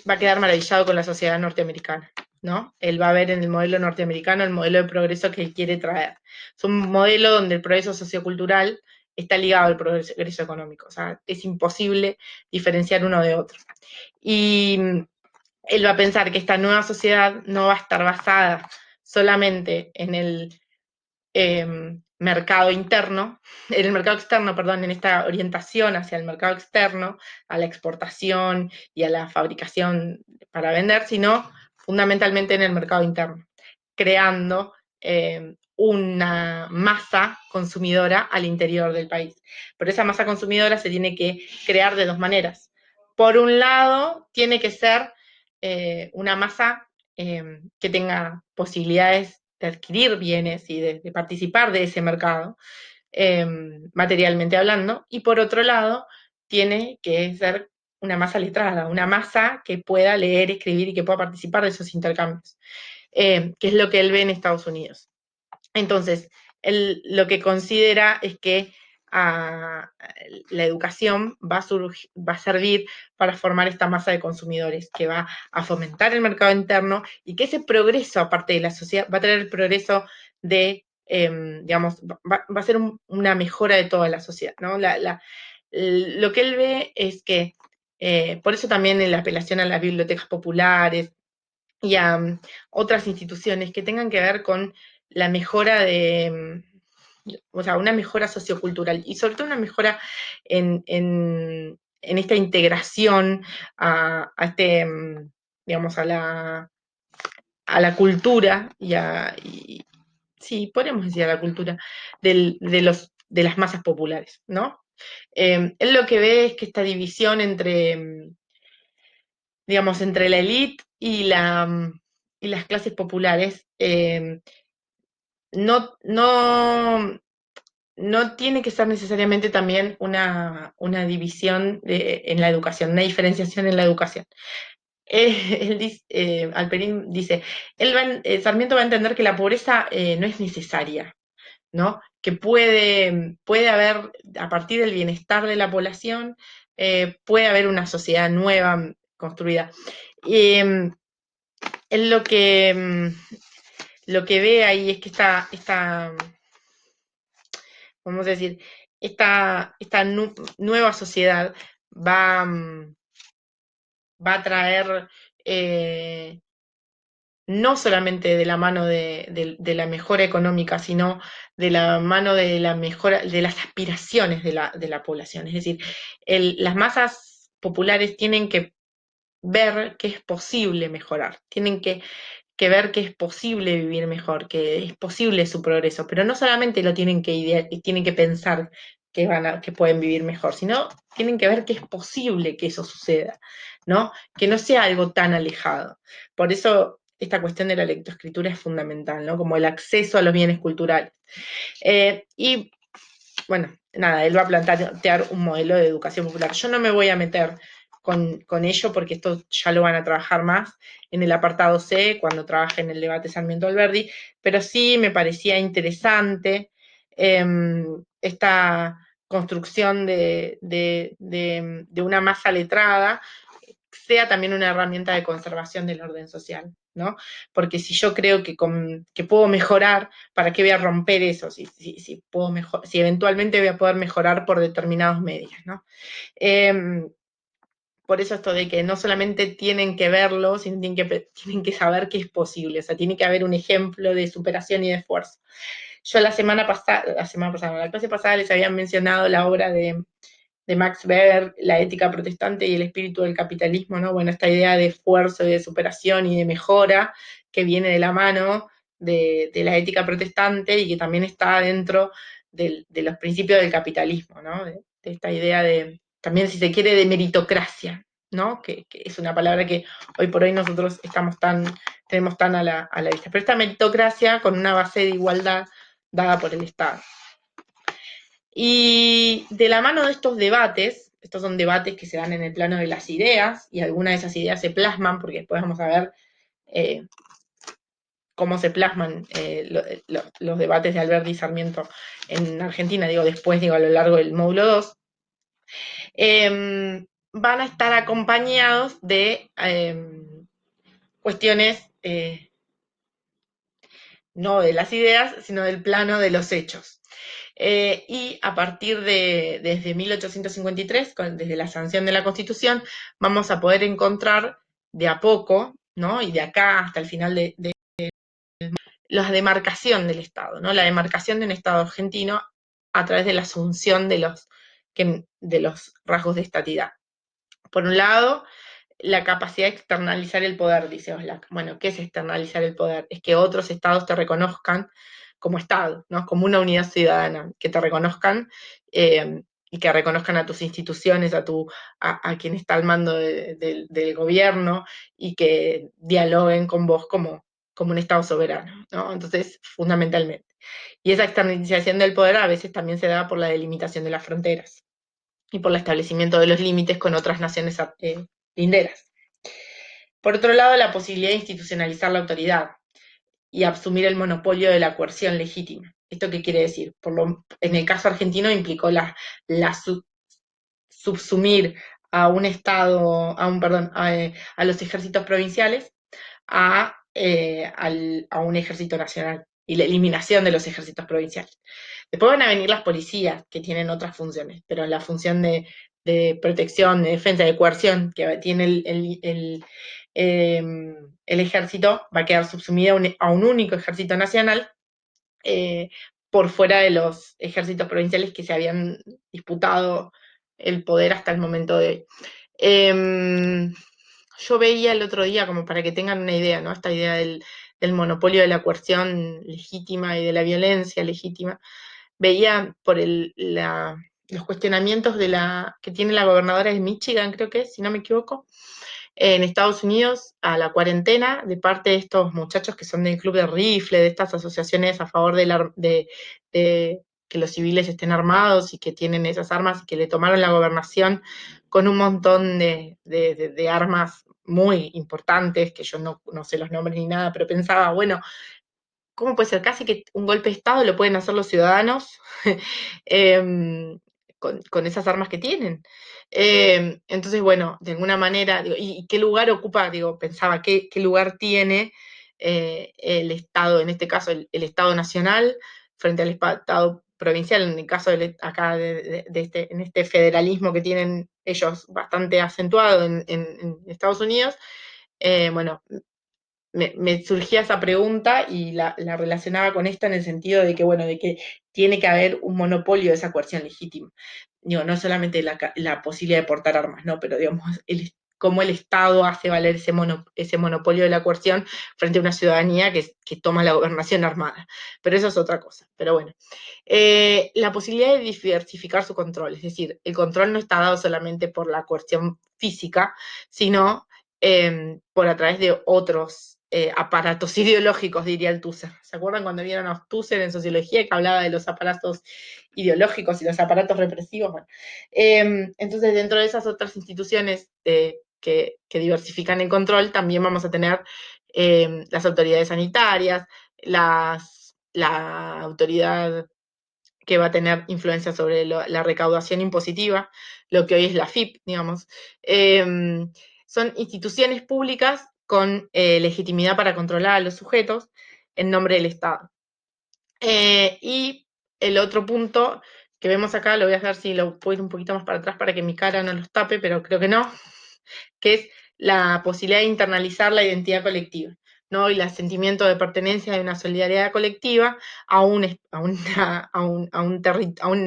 va a quedar maravillado con la sociedad norteamericana, ¿no? Él va a ver en el modelo norteamericano el modelo de progreso que él quiere traer. Es un modelo donde el progreso sociocultural está ligado al progreso económico, o sea, es imposible diferenciar uno de otro. Y él va a pensar que esta nueva sociedad no va a estar basada solamente en el mercado interno, en el mercado externo, perdón, en esta orientación hacia el mercado externo, a la exportación y a la fabricación para vender, sino fundamentalmente en el mercado interno, creando una masa consumidora al interior del país. Pero esa masa consumidora se tiene que crear de dos maneras. Por un lado, tiene que ser una masa que tenga posibilidades de adquirir bienes y de participar de ese mercado, materialmente hablando, y por otro lado, tiene que ser una masa letrada, una masa que pueda leer, escribir y que pueda participar de esos intercambios, que es lo que él ve en Estados Unidos. Entonces, él lo que considera es que la educación va a servir para formar esta masa de consumidores que va a fomentar el mercado interno y que ese progreso, aparte de la sociedad, va a traer el progreso de, digamos, va a ser una mejora de toda la sociedad, ¿no? Lo que él ve es que, por eso también en la apelación a las bibliotecas populares y a otras instituciones que tengan que ver con la mejora de, o sea, una mejora sociocultural y sobre todo una mejora en esta integración a digamos, a la cultura sí, podríamos decir a la cultura de las masas populares, ¿no? Él lo que ve es que esta división entre, digamos, entre la élite y las clases populares no, no tiene que ser necesariamente también una división en la educación, una diferenciación en la educación. Él dice, Alperín dice, Sarmiento va a entender que la pobreza no es necesaria, ¿no? Que puede haber, a partir del bienestar de la población, puede haber una sociedad nueva construida. Él lo que ve ahí es que vamos a decir, esta nueva sociedad va, va a traer no solamente de la mano de la mejora económica, sino de la mano de la mejora, de las aspiraciones de la población. Es decir, las masas populares tienen que ver que es posible mejorar, tienen que ver que es posible vivir mejor, que es posible su progreso, pero no solamente lo tienen que tienen que pensar que pueden vivir mejor, sino tienen que ver que es posible que eso suceda, ¿no? Que no sea algo tan alejado. Por eso esta cuestión de la lectoescritura es fundamental, ¿no? Como el acceso a los bienes culturales. Y bueno, nada, él va a plantear un modelo de educación popular. Yo no me voy a meter con ello porque esto ya lo van a trabajar más en el apartado C cuando trabaje en el debate Sarmiento-Alberdi, pero sí me parecía interesante esta construcción de una masa letrada sea también una herramienta de conservación del orden social, ¿no? Porque si yo creo que puedo mejorar, ¿para qué voy a romper eso? Si eventualmente voy a poder mejorar por determinados medios, ¿no? Por eso esto de que no solamente tienen que verlo, sino tienen que saber que es posible, o sea, tiene que haber un ejemplo de superación y de esfuerzo. Yo la clase pasada les había mencionado la obra de Max Weber, La ética protestante y el espíritu del capitalismo, ¿no? Bueno, esta idea de esfuerzo y de superación y de mejora que viene de la mano de la ética protestante y que también está dentro de los principios del capitalismo, ¿no? De esta idea también si se quiere, de meritocracia, ¿no? Que es una palabra que hoy por hoy nosotros tenemos tan a la vista. Pero esta meritocracia con una base de igualdad dada por el Estado. Y de la mano de estos debates, estos son debates que se dan en el plano de las ideas, y algunas de esas ideas se plasman, porque después vamos a ver cómo se plasman los debates de Alberti y Sarmiento en Argentina, digo, a lo largo del módulo 2, van a estar acompañados de cuestiones no de las ideas, sino del plano de los hechos. Y a partir desde 1853, desde la sanción de la Constitución, vamos a poder encontrar de a poco, ¿no? Y de acá hasta el final de la demarcación del Estado, ¿no? La demarcación de un Estado argentino a través de la asunción de los rasgos de estatidad. Por un lado, la capacidad de externalizar el poder, dice Oslac. Bueno, ¿qué es externalizar el poder? Es que otros estados te reconozcan como Estado, ¿no? Como una unidad ciudadana, que te reconozcan y que reconozcan a tus instituciones, a quien está al mando del gobierno y que dialoguen con vos como un Estado soberano, ¿no? Entonces, fundamentalmente. Y esa externalización del poder a veces también se da por la delimitación de las fronteras y por el establecimiento de los límites con otras naciones linderas. Por otro lado, la posibilidad de institucionalizar la autoridad y asumir el monopolio de la coerción legítima. ¿Esto qué quiere decir? En el caso argentino implicó la subsumir a un Estado, perdón, a los ejércitos provinciales a un ejército nacional y la eliminación de los ejércitos provinciales. Después van a venir las policías, que tienen otras funciones, pero la función de protección, de defensa, de coerción que tiene el ejército va a quedar subsumida a un único ejército nacional, eh, por fuera de los ejércitos provinciales que se habían disputado el poder hasta el momento de hoy. Yo veía el otro día, como para que tengan una idea, ¿no? Esta idea del monopolio de la coerción legítima y de la violencia legítima. Veía por los cuestionamientos que tiene la gobernadora de Michigan, creo que es, si no me equivoco, en Estados Unidos a la cuarentena de parte de estos muchachos que son del Club de Rifle, de estas asociaciones a favor de que los civiles estén armados y que tienen esas armas y que le tomaron la gobernación con un montón de armas muy importantes, que yo no sé los nombres ni nada, pero pensaba, bueno, ¿cómo puede ser? Casi que un golpe de Estado lo pueden hacer los ciudadanos con esas armas que tienen. Entonces, bueno, de alguna manera, digo, ¿y qué lugar ocupa? Digo, pensaba, ¿qué lugar tiene el Estado, en este caso el Estado nacional, frente al Estado provincial, en el caso acá en este federalismo que tienen ellos bastante acentuado en Estados Unidos? Bueno, me surgía esa pregunta y la relacionaba con esta en el sentido de que, bueno, de que tiene que haber un monopolio de esa coerción legítima. Digo, no solamente la posibilidad de portar armas, no, pero digamos, cómo el Estado hace valer ese monopolio de la coerción frente a una ciudadanía que toma la gobernación armada. Pero eso es otra cosa. Pero bueno, la posibilidad de diversificar su control, es decir, el control no está dado solamente por la coerción física, sino por a través de otros aparatos ideológicos, diría el Tusser. ¿Se acuerdan cuando vieron a Tusser en sociología que hablaba de los aparatos ideológicos y los aparatos represivos? Bueno, entonces, dentro de esas otras instituciones que diversifican el control, también vamos a tener las autoridades sanitarias, la autoridad que va a tener influencia sobre la recaudación impositiva, lo que hoy es la FIP, digamos. Son instituciones públicas con legitimidad para controlar a los sujetos en nombre del Estado. Y el otro punto que vemos acá, lo voy a ver si lo puedo ir un poquito más para atrás para que mi cara no los tape, pero creo que no, que es la posibilidad de internalizar la identidad colectiva, ¿no? Y el sentimiento de pertenencia de una solidaridad colectiva a un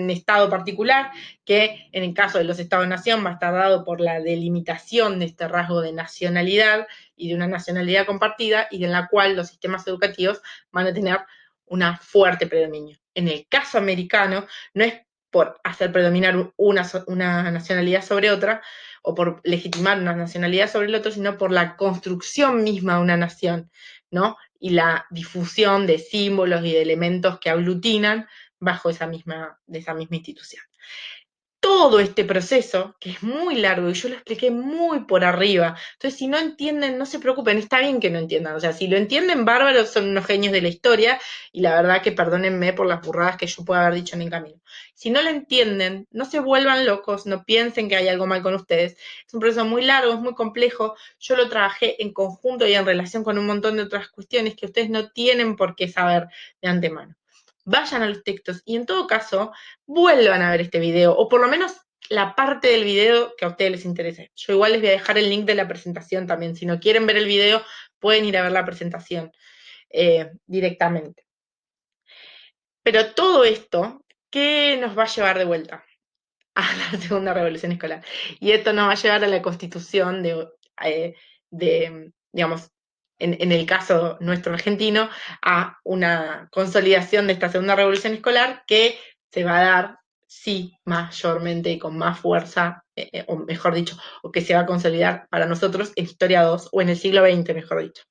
Estado particular, que en el caso de los Estados-nación va a estar dado por la delimitación de este rasgo de nacionalidad y de una nacionalidad compartida, y en la cual los sistemas educativos van a tener una fuerte predominio. En el caso americano, no es por hacer predominar una nacionalidad sobre otra, o por legitimar una nacionalidad sobre el otro, sino por la construcción misma de una nación, ¿no? Y la difusión de símbolos y de elementos que aglutinan bajo esa misma institución. Todo este proceso, que es muy largo y yo lo expliqué muy por arriba, entonces si no entienden, no se preocupen, está bien que no entiendan, o sea, si lo entienden, bárbaros, son unos genios de la historia y la verdad que perdónenme por las burradas que yo pueda haber dicho en el camino. Si no lo entienden, no se vuelvan locos, no piensen que hay algo mal con ustedes, es un proceso muy largo, es muy complejo, yo lo trabajé en conjunto y en relación con un montón de otras cuestiones que ustedes no tienen por qué saber de antemano. Vayan a los textos y en todo caso, vuelvan a ver este video, o por lo menos la parte del video que a ustedes les interese. Yo igual les voy a dejar el link de la presentación también. Si no quieren ver el video, pueden ir a ver la presentación directamente. Pero todo esto, ¿qué nos va a llevar de vuelta? A la segunda revolución escolar. Y esto nos va a llevar a la constitución digamos, en el caso nuestro argentino, a una consolidación de esta segunda revolución escolar que se va a dar, sí, mayormente y con más fuerza, o mejor dicho, o que se va a consolidar para nosotros en Historia 2 o en el siglo XX, mejor dicho.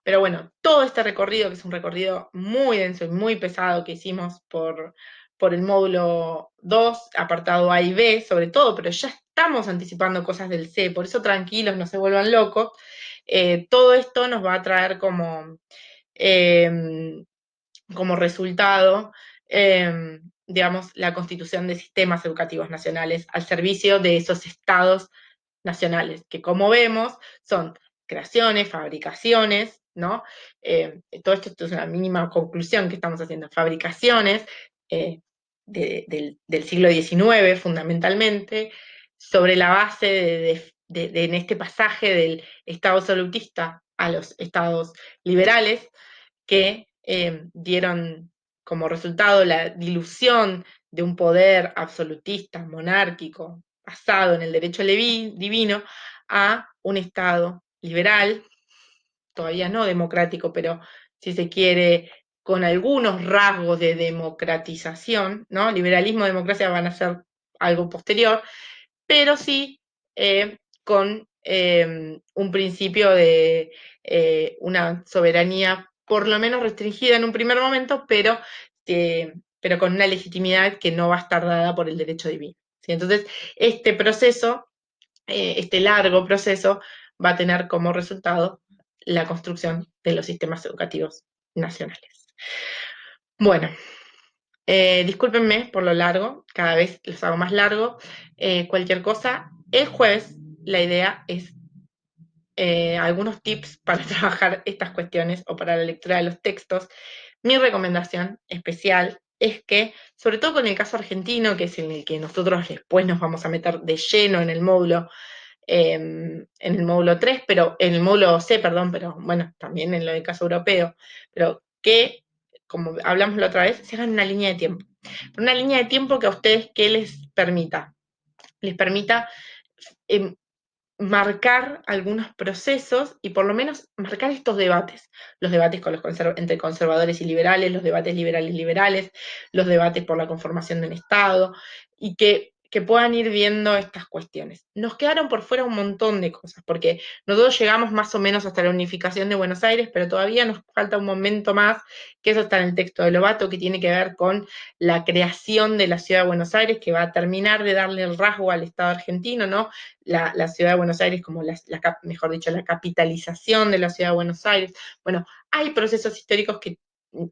Pero bueno, todo este recorrido, que es un recorrido muy denso y muy pesado que hicimos por el módulo 2, apartado A y B, sobre todo, pero ya estamos anticipando cosas del C, por eso tranquilos, no se vuelvan locos. Todo esto nos va a traer como como resultado, digamos, la constitución de sistemas educativos nacionales al servicio de esos estados nacionales, que como vemos son creaciones, fabricaciones, ¿no? Todo esto es una mínima conclusión que estamos haciendo, fabricaciones del siglo XIX fundamentalmente, sobre la base en este pasaje del Estado absolutista a los estados liberales, que dieron como resultado la dilución de un poder absolutista, monárquico, basado en el derecho divino, a un Estado liberal, todavía no democrático, pero si se quiere, con algunos rasgos de democratización, ¿no? Liberalismo y democracia van a ser algo posterior, pero sí con un principio de una soberanía por lo menos restringida en un primer momento, pero con una legitimidad que no va a estar dada por el derecho divino. ¿Sí? Entonces, este proceso, este largo proceso, va a tener como resultado la construcción de los sistemas educativos nacionales. Bueno, discúlpenme por lo largo, cada vez los hago más largo. Cualquier cosa, el jueves la idea es algunos tips para trabajar estas cuestiones o para la lectura de los textos. Mi recomendación especial es que, sobre todo con el caso argentino, que es en el que nosotros después nos vamos a meter de lleno en el módulo 3, pero en el módulo C, perdón, pero bueno, también en lo del caso europeo, pero que, como hablamos la otra vez, se hagan una línea de tiempo. Una línea de tiempo que a ustedes, ¿qué les permita? Les permita eh, marcar algunos procesos y por lo menos marcar estos debates, los debates con entre conservadores y liberales, los debates liberales, los debates por la conformación de un Estado, y que puedan ir viendo estas cuestiones. Nos quedaron por fuera un montón de cosas, porque nosotros llegamos más o menos hasta la unificación de Buenos Aires, pero todavía nos falta un momento más, que eso está en el texto de Lobato, que tiene que ver con la creación de la ciudad de Buenos Aires, que va a terminar de darle el rasgo al Estado argentino, ¿no? La ciudad de Buenos Aires como mejor dicho, la capitalización de la ciudad de Buenos Aires. Bueno, hay procesos históricos que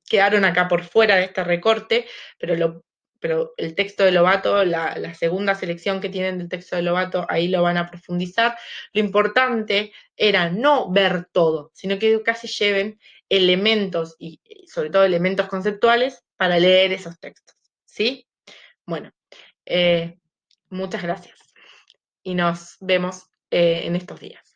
quedaron acá por fuera de este recorte, pero el texto de Lobato, la segunda selección que tienen del texto de Lobato, ahí lo van a profundizar. Lo importante era no ver todo, sino que casi lleven elementos y sobre todo elementos conceptuales para leer esos textos, ¿sí? Bueno, muchas gracias y nos vemos en estos días.